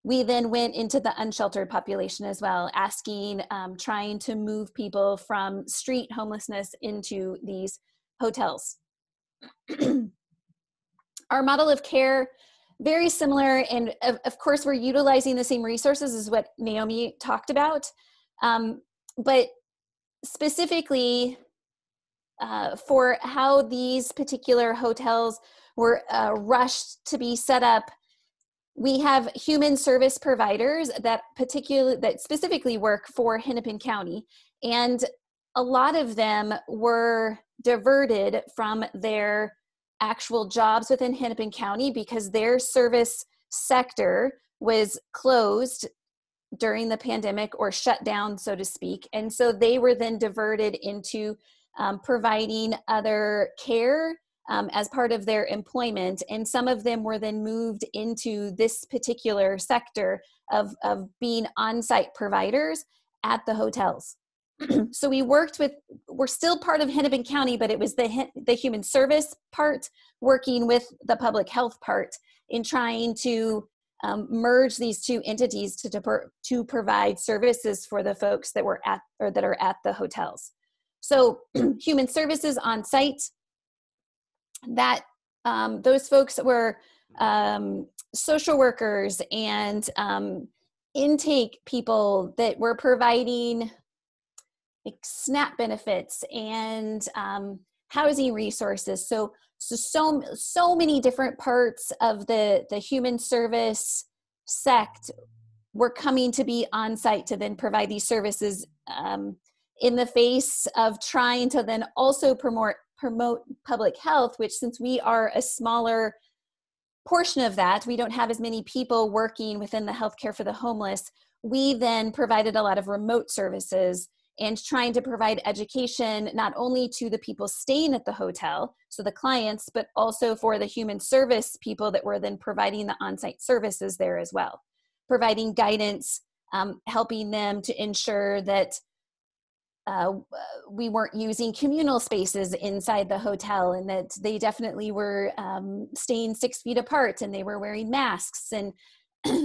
we then went into the unsheltered population as well, asking, trying to move people from street homelessness into these hotels. Our model of care, very similar, and of course we're utilizing the same resources as what Naomi talked about, but specifically for how these particular hotels were rushed to be set up, we have human service providers that specifically work for Hennepin County, and a lot of them were diverted from their actual jobs within Hennepin County because their service sector was closed during the pandemic or shut down, so to speak. And so they were then diverted into providing other care as part of their employment. And some of them were then moved into this particular sector of being on-site providers at the hotels. So we worked with, we're still part of Hennepin County, but it was the human service part working with the public health part in trying to merge these two entities to provide services for the folks that were at, or that are at the hotels. So human services on site, that those folks were social workers and intake people that were providing like SNAP benefits and housing resources. So many different parts of the human service sect were coming to be on site to then provide these services in the face of trying to then also promote public health, which, since we are a smaller portion of that, we don't have as many people working within the healthcare for the homeless. We then provided a lot of remote services and trying to provide education not only to the people staying at the hotel, so the clients, but also for the human service people that were then providing the on-site services there as well, providing guidance, helping them to ensure that we weren't using communal spaces inside the hotel, and that they definitely were staying 6 feet apart, and they were wearing masks, and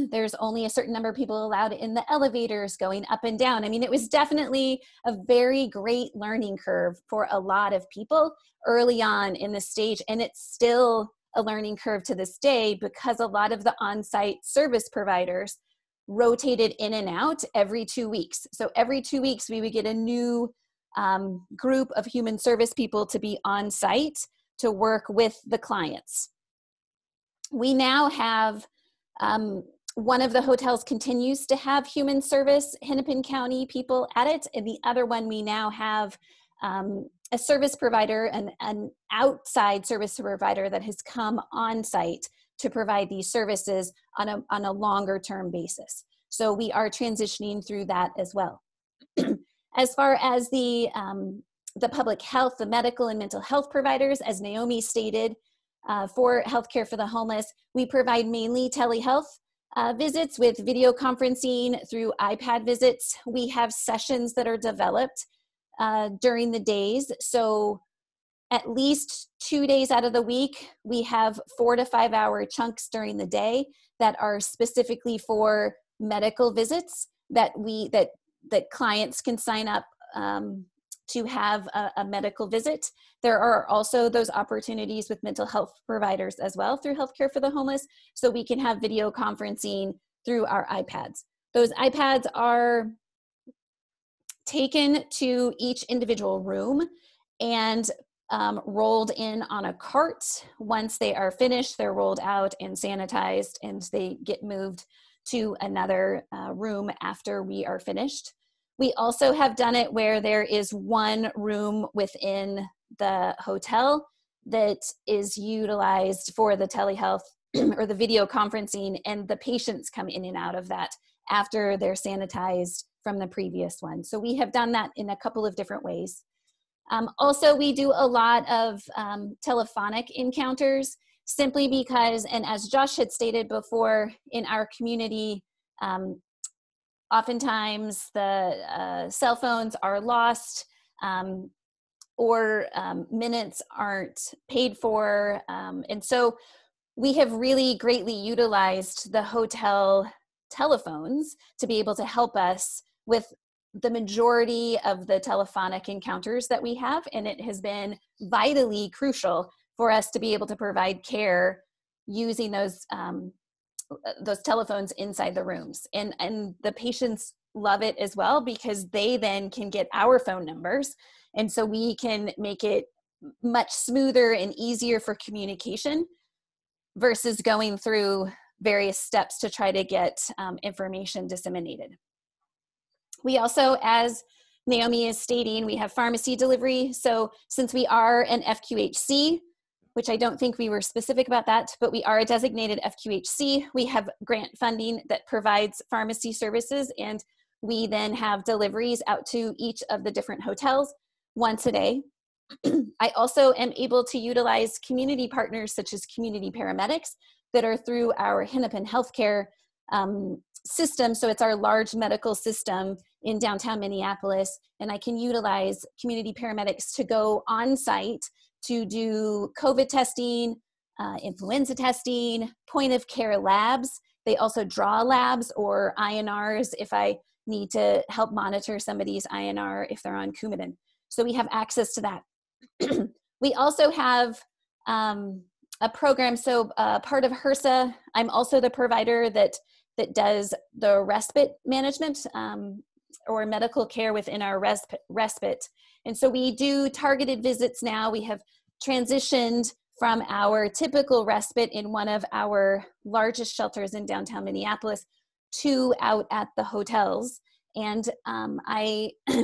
there's only a certain number of people allowed in the elevators going up and down. I mean, it was definitely a very great learning curve for a lot of people early on in the stage, and it's still a learning curve to this day because a lot of the on-site service providers rotated in and out every 2 weeks. So every 2 weeks, we would get a new group of human service people to be on site to work with the clients. We now have, one of the hotels continues to have human service Hennepin County people at it, and the other one we now have a service provider, an outside service provider that has come on site to provide these services on a longer term basis. So we are transitioning through that as well. As far as the public health, the medical and mental health providers, as Naomi stated, for healthcare for the homeless, we provide mainly telehealth. visits with video conferencing through iPad visits. We have sessions that are developed during the days. So at least 2 days out of the week, we have 4 to 5 hour chunks during the day that are specifically for medical visits that clients can sign up to have a medical visit. There are also those opportunities with mental health providers as well through Healthcare for the Homeless, so we can have video conferencing through our iPads. Those iPads are taken to each individual room and rolled in on a cart. Once they are finished, they're rolled out and sanitized, and they get moved to another room after we are finished. We also have done it where there is one room within the hotel that is utilized for the telehealth or the video conferencing, and the patients come in and out of that after they're sanitized from the previous one. So we have done that in a couple of different ways. Also, we do a lot of telephonic encounters simply because, and as Josh had stated before, in our community, oftentimes the cell phones are lost or minutes aren't paid for. And so we have really greatly utilized the hotel telephones to be able to help us with the majority of the telephonic encounters that we have. And it has been vitally crucial for us to be able to provide care using those telephones inside the rooms. And the patients love it as well because they then can get our phone numbers. And so we can make it much smoother and easier for communication versus going through various steps to try to get information disseminated. We also, as Naomi is stating, we have pharmacy delivery. So since we are an FQHC, which I don't think we were specific about that, but we are a designated FQHC, we have grant funding that provides pharmacy services, and we then have deliveries out to each of the different hotels once a day. I also am able to utilize community partners such as community paramedics that are through our Hennepin Healthcare system. So it's our large medical system in downtown Minneapolis, and I can utilize community paramedics to go on site to do COVID testing, influenza testing, point of care labs. They also draw labs or INRs if I need to help monitor somebody's INR if they're on Coumadin. So we have access to that. We also have a program, so part of HRSA, I'm also the provider that does the respite management or medical care within our respite. And so we do targeted visits now. We have transitioned from our typical respite in one of our largest shelters in downtown Minneapolis to out at the hotels. And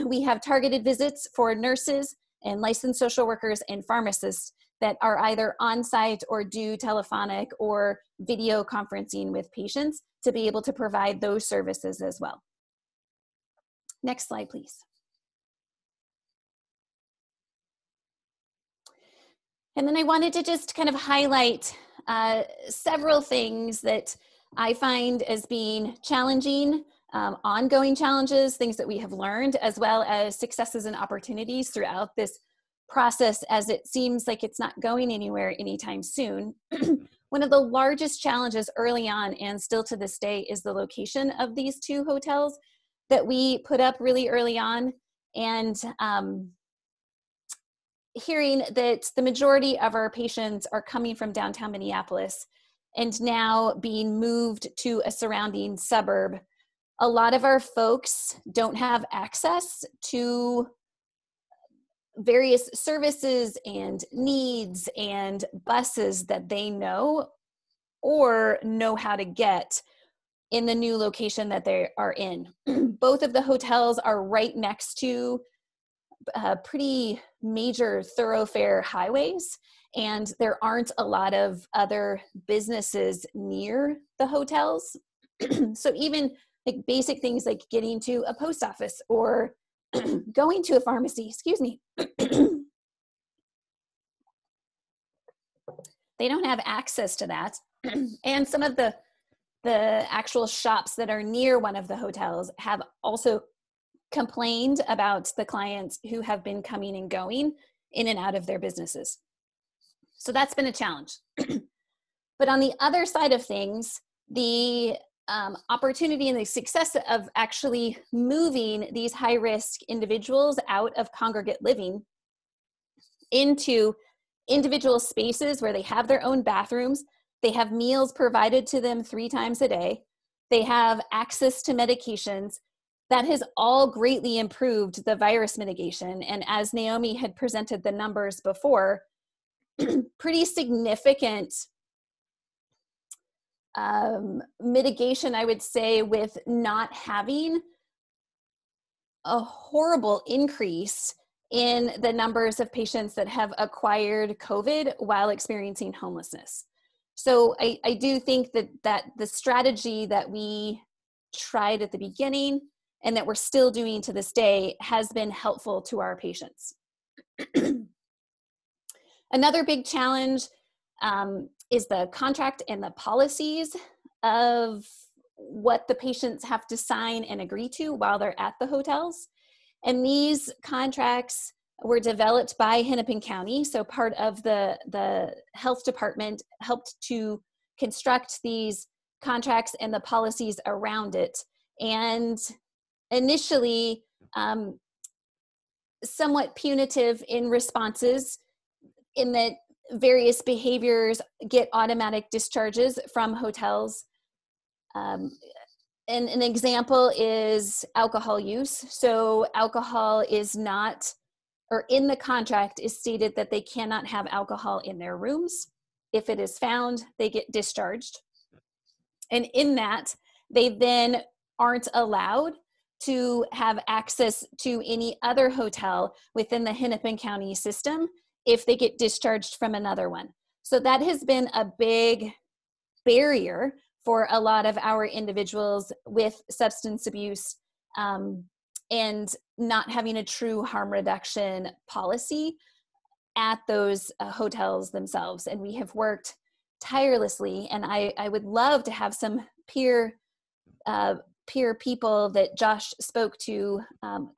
we have targeted visits for nurses and licensed social workers and pharmacists that are either on site or do telephonic or video conferencing with patients to be able to provide those services as well. Next slide, please. And then I wanted to just kind of highlight several things that I find as being challenging, ongoing challenges, things that we have learned, as well as successes and opportunities throughout this process, as it seems like it's not going anywhere anytime soon. One of the largest challenges early on and still to this day is the location of these two hotels that we put up really early on. And hearing that the majority of our patients are coming from downtown Minneapolis and now being moved to a surrounding suburb, a lot of our folks don't have access to various services and needs and buses that they know or know how to get in the new location that they are in. Both of the hotels are right next to pretty major thoroughfare highways, and there aren't a lot of other businesses near the hotels. So even like basic things like getting to a post office or going to a pharmacy, excuse me, they don't have access to that. And some of the the actual shops that are near one of the hotels have also complained about the clients who have been coming and going in and out of their businesses. So that's been a challenge. But on the other side of things, the opportunity and the success of actually moving these high-risk individuals out of congregate living into individual spaces where they have their own bathrooms, they have meals provided to them 3 times a day, they have access to medications, that has all greatly improved the virus mitigation. And as Naomi had presented the numbers before, pretty significant mitigation, I would say, with not having a horrible increase in the numbers of patients that have acquired COVID while experiencing homelessness. So I do think that the strategy that we tried at the beginning and that we're still doing to this day has been helpful to our patients. Another big challenge is the contract and the policies of what the patients have to sign and agree to while they're at the hotels. And these contracts were developed by Hennepin County. So part of the health department helped to construct these contracts and the policies around it. And initially, somewhat punitive in responses, in that various behaviors get automatic discharges from hotels. And an example is alcohol use. So alcohol is not, or in the contract is stated that they cannot have alcohol in their rooms. If it is found, they get discharged. And in that, they then aren't allowed to have access to any other hotel within the Hennepin County system if they get discharged from another one. So that has been a big barrier for a lot of our individuals with substance abuse and not having a true harm reduction policy at those hotels themselves. And we have worked tirelessly, and I would love to have some peer people that Josh spoke to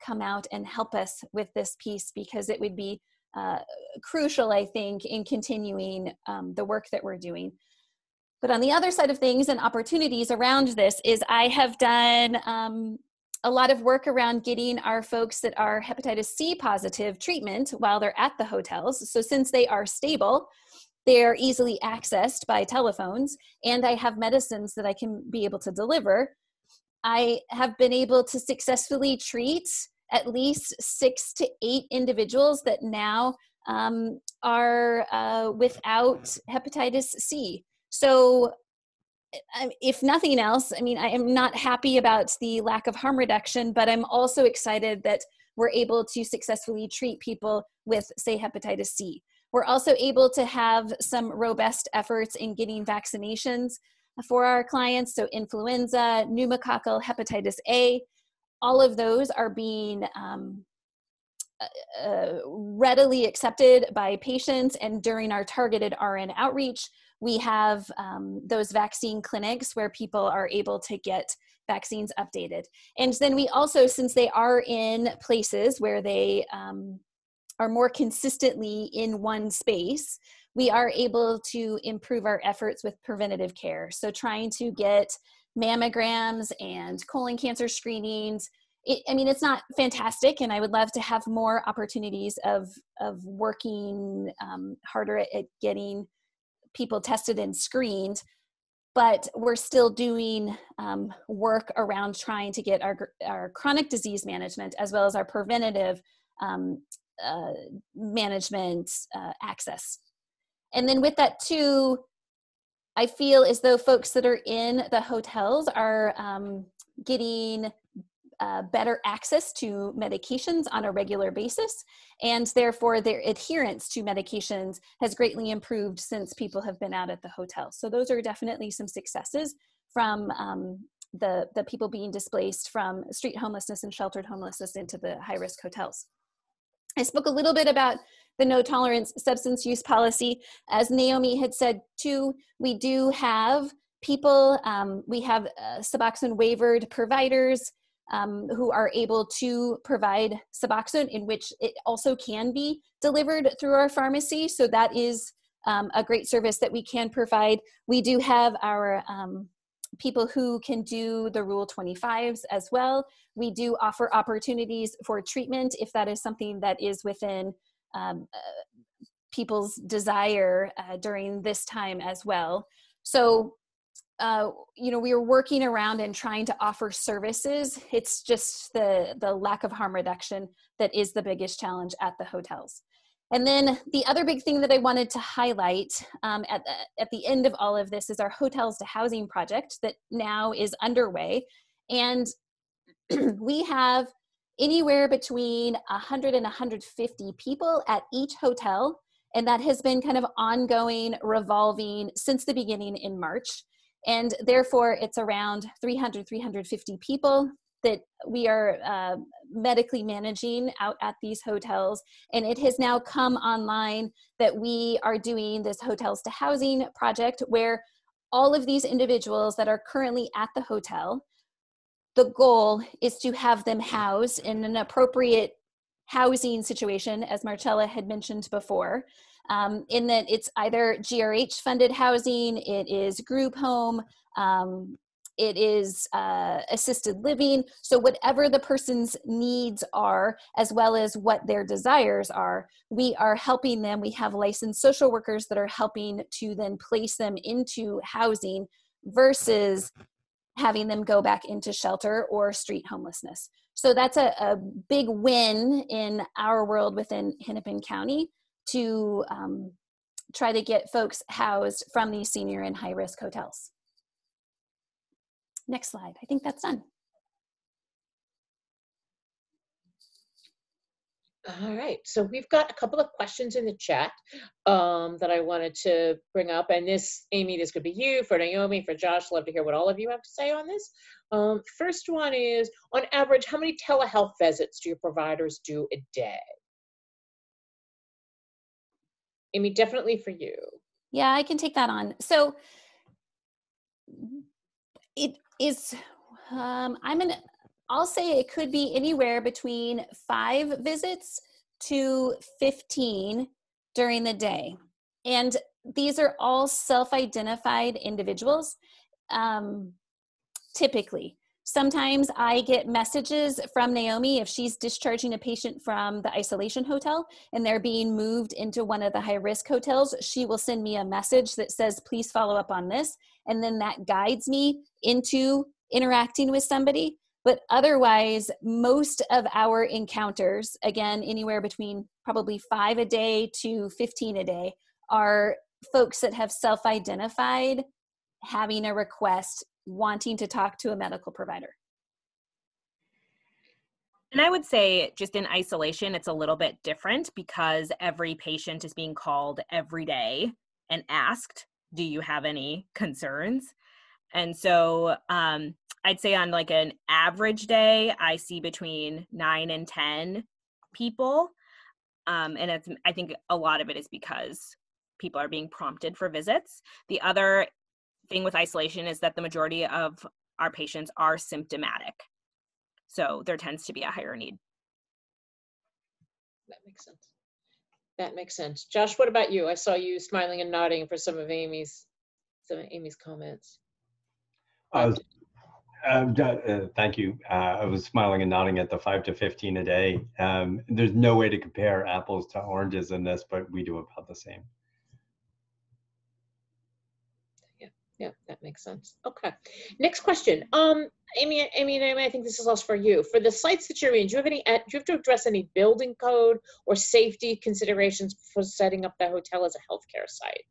come out and help us with this piece, because it would be crucial, I think, in continuing the work that we're doing. But on the other side of things and opportunities around this is I have done a lot of work around getting our folks that are hepatitis C positive treatment while they're at the hotels. So since they are stable, they're easily accessed by telephones, and I have medicines that I can be able to deliver. I have been able to successfully treat at least 6 to 8 individuals that now are without hepatitis C. So if nothing else, I mean, I am not happy about the lack of harm reduction, but I'm also excited that we're able to successfully treat people with, say, hepatitis C. We're also able to have some robust efforts in getting vaccinations for our clients. So influenza, pneumococcal, hepatitis A, all of those are being readily accepted by patients. And during our targeted RN outreach, we have those vaccine clinics where people are able to get vaccines updated. And then we also, since they are in places where they are more consistently in one space, we are able to improve our efforts with preventative care. So trying to get mammograms and colon cancer screenings. I mean, it's not fantastic, and I would love to have more opportunities of working harder at getting people tested and screened, but we're still doing work around trying to get our chronic disease management as well as our preventative management access. And then with that too, I feel as though folks that are in the hotels are getting better access to medications on a regular basis, and therefore their adherence to medications has greatly improved since people have been out at the hotel. So those are definitely some successes from the people being displaced from street homelessness and sheltered homelessness into the high-risk hotels. I spoke a little bit about the no tolerance substance use policy. As Naomi had said too, we do have people. We have Suboxone waivered providers who are able to provide Suboxone, in which it also can be delivered through our pharmacy. So that is a great service that we can provide. We do have our people who can do the Rule 25s as well. We do offer opportunities for treatment if that is something that is within people's desire during this time as well. So, we are working around and trying to offer services. It's just the lack of harm reduction that is the biggest challenge at the hotels. And then the other big thing that I wanted to highlight at the end of all of this is our Hotels to Housing project that now is underway. And we have anywhere between 100 and 150 people at each hotel. And that has been kind of ongoing, revolving since the beginning in March. And therefore, it's around 300, 350 people that we are medically managing out at these hotels. And it has now come online that we are doing this Hotels to Housing project where all of these individuals that are currently at the hotel, the goal is to have them housed in an appropriate housing situation, as Marcella had mentioned before, in that it's either GRH funded housing, it is group home, it is assisted living. So whatever the person's needs are, as well as what their desires are, we are helping them. We have licensed social workers that are helping to then place them into housing versus having them go back into shelter or street homelessness. So that's a big win in our world within Hennepin County to try to get folks housed from these senior and high-risk hotels. Next slide. I think that's done. All right, so we've got a couple of questions in the chat that I wanted to bring up. And this, Amy, this could be you, for Naomi, for Josh. Love to hear what all of you have to say on this. First one is, on average, how many telehealth visits do your providers do a day? Amy, definitely for you. Yeah, I can take that on. So it is, I'll say it could be anywhere between 5 visits to 15 during the day. And these are all self-identified individuals, typically. Sometimes I get messages from Naomi if she's discharging a patient from the isolation hotel and they're being moved into one of the high-risk hotels. She will send me a message that says, please follow up on this. And then that guides me into interacting with somebody. But otherwise, most of our encounters, again, anywhere between probably 5 a day to 15 a day, are folks that have self-identified having a request, wanting to talk to a medical provider. And I would say just in isolation, it's a little bit different because every patient is being called every day and asked, do you have any concerns? And so I'd say on like an average day, I see between 9 and 10 people. And I think a lot of it is because people are being prompted for visits. The other thing with isolation is that the majority of our patients are symptomatic. So there tends to be a higher need. That makes sense. That makes sense. Josh, what about you? I saw you smiling and nodding for some of Amy's comments. Thank you. I was smiling and nodding at the 5 to 15 a day. There's no way to compare apples to oranges in this, but we do about the same. Yeah, that makes sense. Okay. Next question. Amy, I think this is also for you. For the sites that you're in, do you have to address any building code or safety considerations for setting up the hotel as a healthcare site?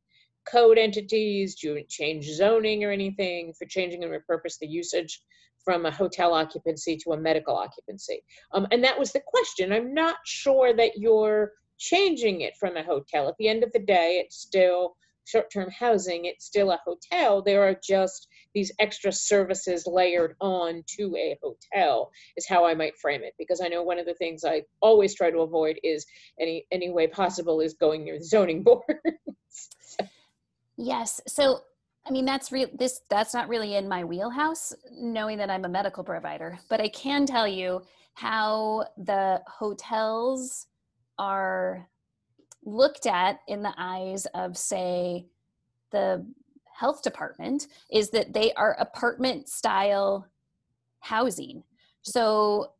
Code entities, do you change zoning or anything for changing and repurpose the usage from a hotel occupancy to a medical occupancy? And that was the question. I'm not sure that you're changing it from a hotel. At the end of the day, it's still short-term housing, it's still a hotel. There are just these extra services layered on to a hotel is how I might frame it, because I know one of the things I always try to avoid is any way possible is going near the zoning board. Yes, so I mean, that's not really in my wheelhouse, knowing that I'm a medical provider, but I can tell you how the hotels are looked at in the eyes of, say, the health department, is that they are apartment style housing. So,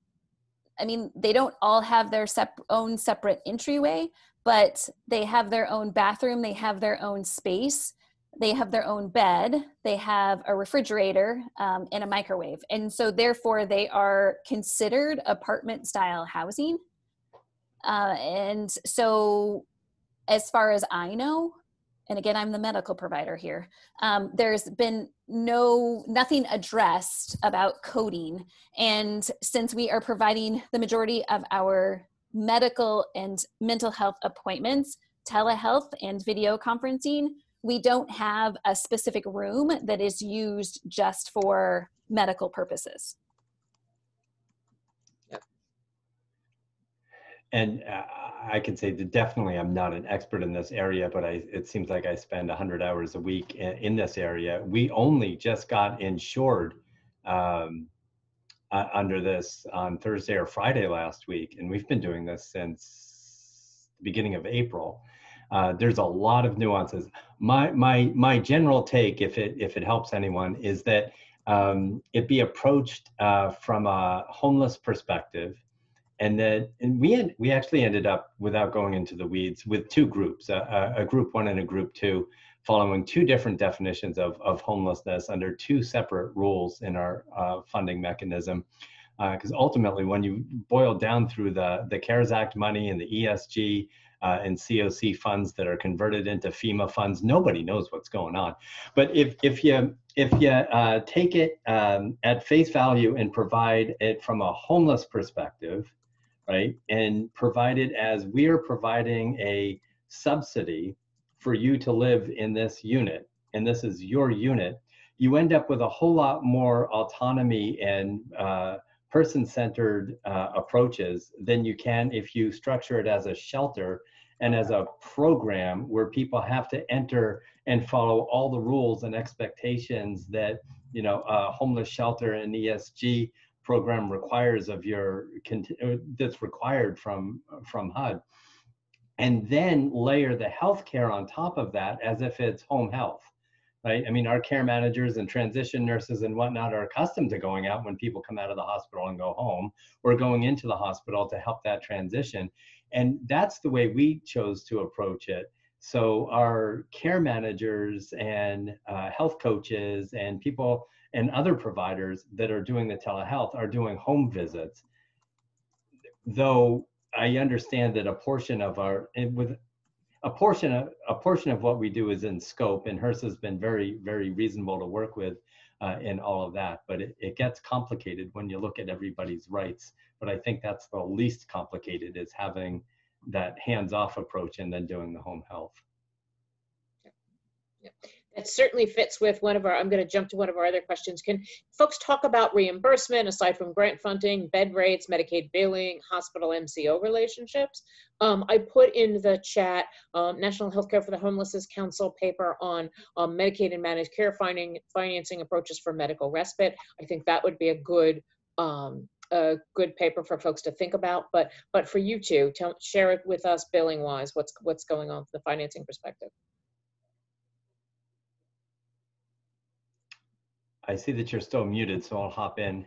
I mean, they don't all have their own separate entryway, but they have their own bathroom, they have their own space, they have their own bed, they have a refrigerator and a microwave. And so therefore they are considered apartment style housing. And so as far as I know, and again, I'm the medical provider here, there's been nothing addressed about coding. And since we are providing the majority of our medical and mental health appointments, telehealth and video conferencing, we don't have a specific room that is used just for medical purposes. And I can say that definitely I'm not an expert in this area, but it seems like I spend 100 hours a week in this area. We only just got insured under this on Thursday or Friday last week, and we've been doing this since the beginning of April. There's a lot of nuances. My general take, if it helps anyone, is that it be approached from a homeless perspective. And we actually ended up, without going into the weeds, with two groups, a group one and a group two, following two different definitions of homelessness under two separate rules in our funding mechanism. Because ultimately, when you boil down through the CARES Act money and the ESG and COC funds that are converted into FEMA funds, nobody knows what's going on. But if you take it at face value and provide it from a homeless perspective, right, and provide it as we're providing a subsidy for you to live in this unit, and this is your unit, you end up with a whole lot more autonomy and person-centered approaches than you can if you structure it as a shelter and as a program where people have to enter and follow all the rules and expectations that, you know, a homeless shelter and ESG program requires of that's required from HUD, and then layer the healthcare on top of that as if it's home health, right? I mean, our care managers and transition nurses and whatnot are accustomed to going out when people come out of the hospital and go home, or going into the hospital to help that transition. And that's the way we chose to approach it. So our care managers and health coaches and people and other providers that are doing the telehealth are doing home visits. Though I understand that a portion of what we do is in scope, and HRSA has been very, very reasonable to work with in all of that. But it gets complicated when you look at everybody's rights. But I think that's the least complicated, is having that hands-off approach and then doing the home health. Yeah. That certainly fits with I'm going to jump to one of our other questions. Can folks talk about reimbursement aside from grant funding, bed rates, Medicaid billing, hospital MCO relationships? I put in the chat National Healthcare for the Homeless's Council paper on Medicaid and managed care financing approaches for medical respite. I think that would be a good paper for folks to think about. But for you two, share it with us billing wise. What's going on from the financing perspective? I see that you're still muted, so I'll hop in.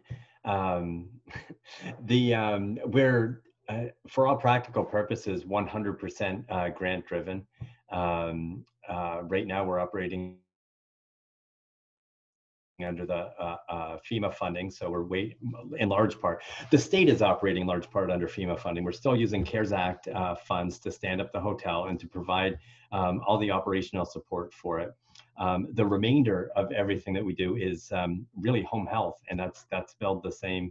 We're, for all practical purposes, 100% grant driven. Right now we're operating under the FEMA funding, so we're in large part. The state is operating in large part under FEMA funding. We're still using CARES Act funds to stand up the hotel and to provide all the operational support for it. The remainder of everything that we do is really home health, and that's billed the same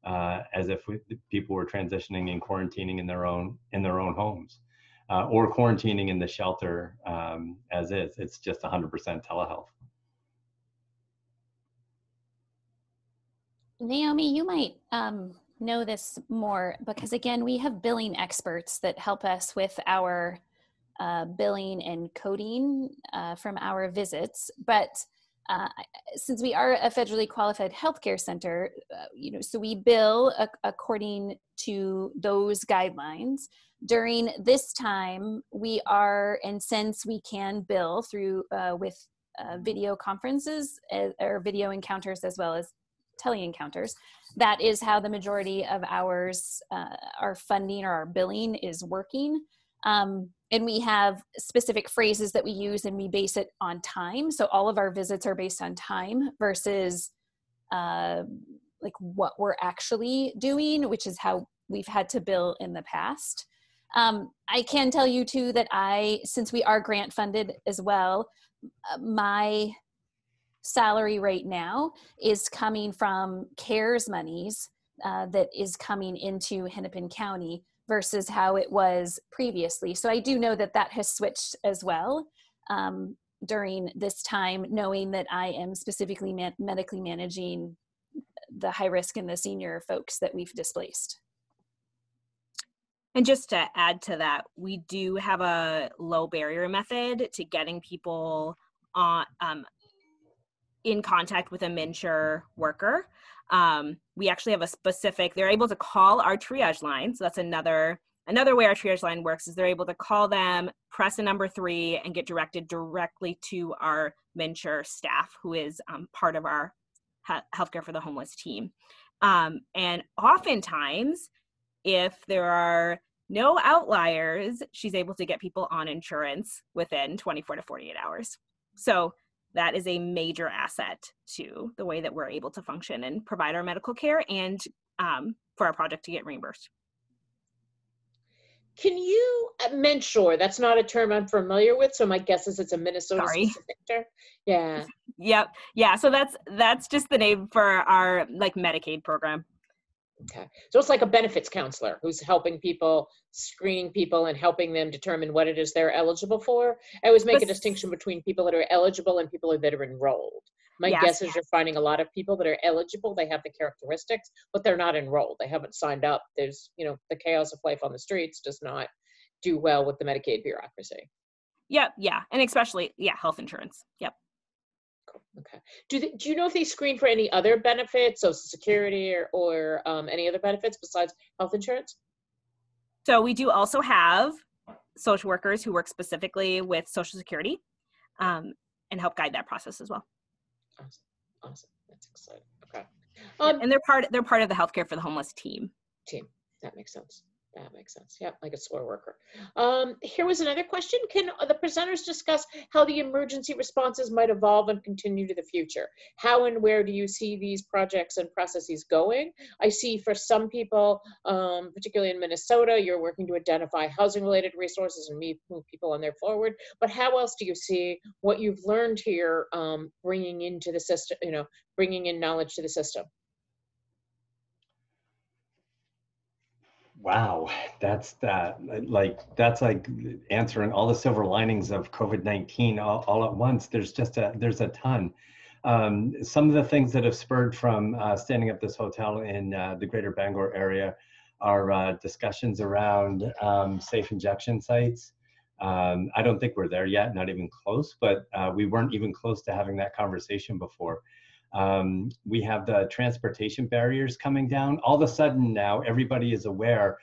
as if people were transitioning and quarantining in their own homes, or quarantining in the shelter as is. It's just 100% telehealth. Naomi, you might know this more, because again, we have billing experts that help us with our billing and coding from our visits, but since we are a federally qualified healthcare center, so we bill according to those guidelines. During this time, we are, and since we can bill through with video conferences or video encounters as well as tele-encounters, that is how the majority of ours, our funding or our billing is working. And we have specific phrases that we use and we base it on time. So all of our visits are based on time versus like what we're actually doing, which is how we've had to bill in the past. I can tell you too that since we are grant funded as well, my salary right now is coming from CARES monies that is coming into Hennepin County versus how it was previously. So I do know that that has switched as well during this time, knowing that I am specifically medically managing the high risk and the senior folks that we've displaced. And just to add to that, we do have a low barrier method to getting people on in contact with a MNsure worker. We actually have a specific, they're able to call our triage line. So that's another way our triage line works is they're able to call them, press a number 3 and get directed directly to our MNsure staff, who is part of our Healthcare for the Homeless team. And oftentimes, if there are no outliers, she's able to get people on insurance within 24 to 48 hours. So that is a major asset to the way that we're able to function and provide our medical care and for our project to get reimbursed. Can you, MNsure, that's not a term I'm familiar with, so my guess is it's a Minnesota specific term. Yeah. Yep. Yeah. So that's just the name for our like Medicaid program. Okay. So it's like a benefits counselor who's helping people, screening people and helping them determine what it is they're eligible for. I always make a distinction between people that are eligible and people that are enrolled. My guess is you're finding a lot of people that are eligible, they have the characteristics, but they're not enrolled. They haven't signed up. There's, the chaos of life on the streets does not do well with the Medicaid bureaucracy. Yep. Yeah. And especially, health insurance. Yep. Okay. Do you know if they screen for any other benefits, Social Security or any other benefits besides health insurance? So we do also have social workers who work specifically with Social Security and help guide that process as well. Awesome. That's exciting. Okay. And they're part of the Healthcare for the Homeless team. That makes sense. That makes sense. Yeah, like a SOAR worker. Here was another question. Can the presenters discuss how the emergency responses might evolve and continue to the future? How and where do you see these projects and processes going? I see for some people, particularly in Minnesota, you're working to identify housing-related resources and move people on their forward. But how else do you see what you've learned here bringing into the system, bringing in knowledge to the system? Wow, that's like answering all the silver linings of COVID-19 all at once. There's a ton. Some of the things that have spurred from standing up this hotel in the greater Bangor area are discussions around safe injection sites. I don't think we're there yet, not even close, but we weren't even close to having that conversation before. We have the transportation barriers coming down. All of a sudden now everybody is aware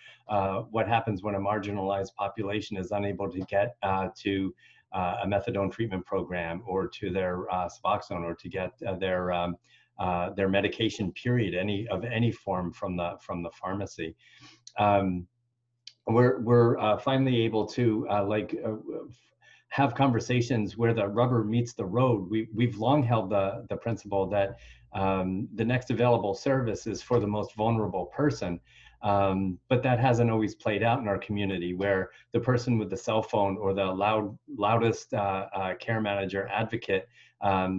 what happens when a marginalized population is unable to get to a methadone treatment program or to their Suboxone or to get their medication period, any form from the pharmacy. We're finally able to have conversations where the rubber meets the road. We've long held the principle that the next available service is for the most vulnerable person. But that hasn't always played out in our community, where the person with the cell phone or the loudest care manager advocate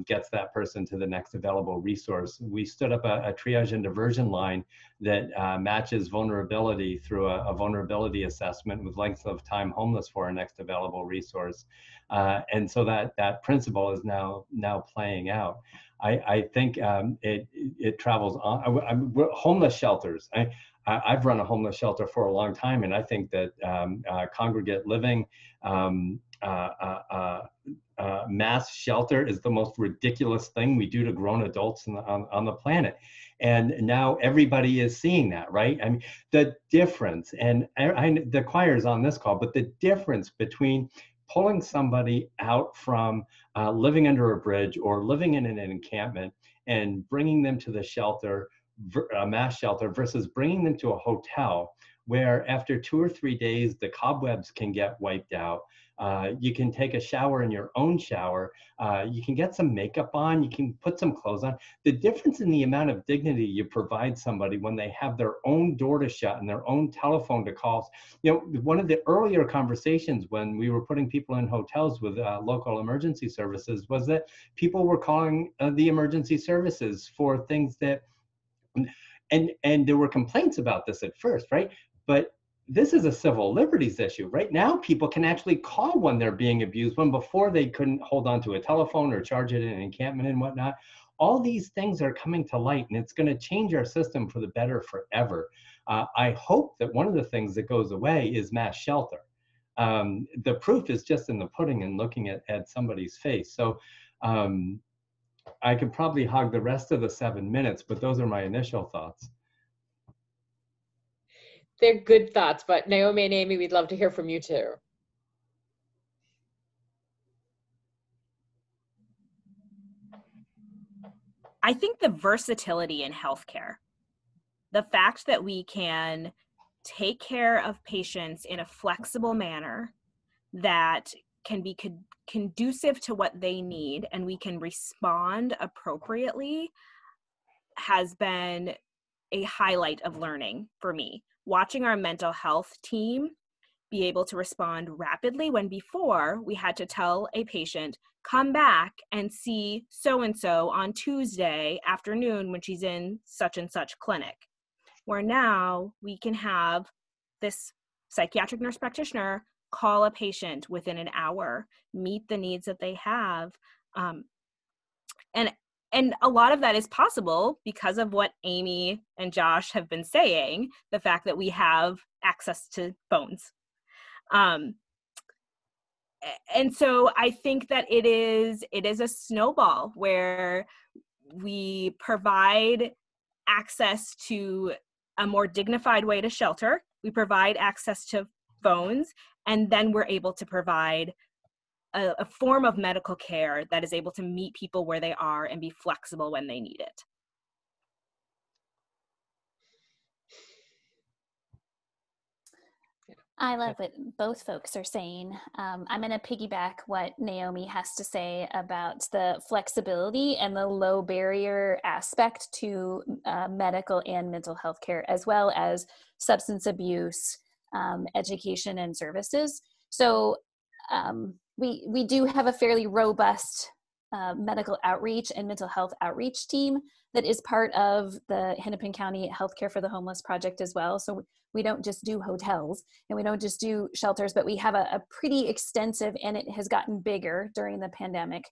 gets that person to the next available resource. We stood up a triage and diversion line that matches vulnerability through a vulnerability assessment with length of time homeless for our next available resource. And so that principle is now playing out. I think it travels on. Homeless shelters. I've run a homeless shelter for a long time, and I think that congregate living, mass shelter is the most ridiculous thing we do to grown adults on the planet. And now everybody is seeing that, right? I mean, the difference, and the choir's on this call, but the difference between pulling somebody out from living under a bridge or living in an encampment and bringing them to the shelter, a mass shelter, versus bringing them to a hotel where after 2 or 3 days, the cobwebs can get wiped out. You can take a shower in your own shower. You can get some makeup on. You can put some clothes on. The difference in the amount of dignity you provide somebody when they have their own door to shut and their own telephone to call. You know, one of the earlier conversations when we were putting people in hotels with local emergency services was that people were calling the emergency services for things that, and there were complaints about this at first, right? But this is a civil liberties issue. Right now, people can actually call when they're being abused, when before they couldn't hold on to a telephone or charge it in an encampment and whatnot. All these things are coming to light, and it's going to change our system for the better forever. I hope that one of the things that goes away is mass shelter. The proof is just in the pudding and looking at somebody's face. So I could probably hog the rest of the 7 minutes, but those are my initial thoughts. They're good thoughts, but Naomi and Amy, we'd love to hear from you too. I think the versatility in healthcare, the fact that we can take care of patients in a flexible manner that can be conducive to what they need and we can respond appropriately has been a highlight of learning for me. Watching our mental health team be able to respond rapidly when before we had to tell a patient, come back and see so-and-so on Tuesday afternoon when she's in such and such clinic. Where now we can have this psychiatric nurse practitioner call a patient within an hour, meet the needs that they have. And a lot of that is possible because of what Amy and Josh have been saying, the fact that we have access to phones. And so I think that it is a snowball where we provide access to a more dignified way to shelter, we provide access to phones, and then we're able to provide a form of medical care that is able to meet people where they are and be flexible when they need it. I love what both folks are saying. I'm going to piggyback what Naomi has to say about the flexibility and the low barrier aspect to medical and mental health care, as well as substance abuse, education, and services. So we do have a fairly robust medical outreach and mental health outreach team that is part of the Hennepin County Healthcare for the Homeless project as well. So we don't just do hotels and we don't just do shelters, but we have a pretty extensive, and it has gotten bigger during the pandemic,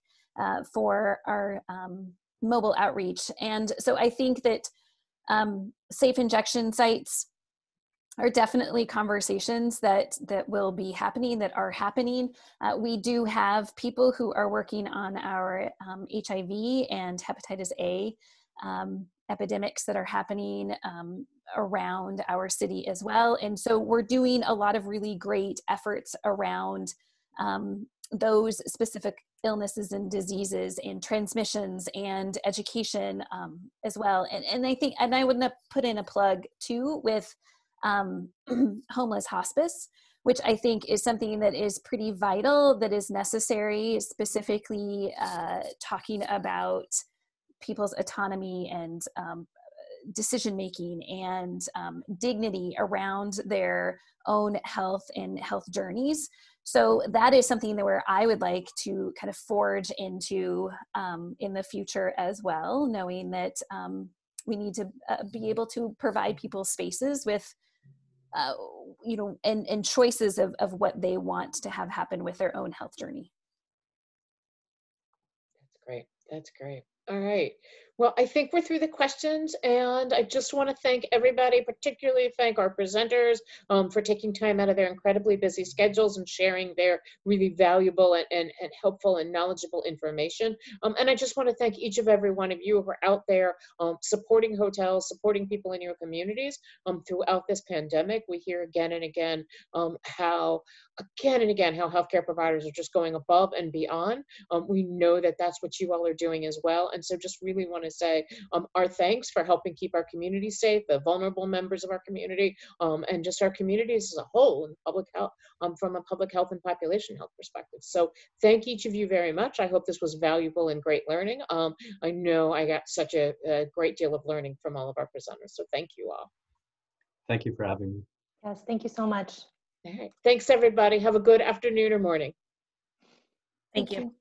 for our mobile outreach. And so I think that safe injection sites are definitely conversations that will be happening, that are happening. We do have people who are working on our HIV and hepatitis A epidemics that are happening around our city as well. And so we're doing a lot of really great efforts around those specific illnesses and diseases and transmissions and education as well. And I think, and I would put in a plug too with homeless hospice, which I think is something that is pretty vital, that is necessary, specifically talking about people's autonomy and decision-making and dignity around their own health and health journeys. So that is something that where I would like to kind of forge into in the future as well, knowing that we need to be able to provide people spaces with and choices of what they want to have happen with their own health journey. That's great. That's great. All right. Well, I think we're through the questions, and I just want to thank everybody, particularly thank our presenters for taking time out of their incredibly busy schedules and sharing their really valuable and helpful and knowledgeable information. And I just want to thank each of every one of you who are out there supporting hotels, supporting people in your communities throughout this pandemic. We hear again and again how healthcare providers are just going above and beyond. We know that that's what you all are doing as well. And so just really want to say our thanks for helping keep our community safe, the vulnerable members of our community, and just our communities as a whole in public health, from a public health and population health perspective. So thank each of you very much. I hope this was valuable and great learning. I know I got such a great deal of learning from all of our presenters. So thank you all. Thank you for having me. Yes, thank you so much. All right. Thanks, everybody. Have a good afternoon or morning. Thank you.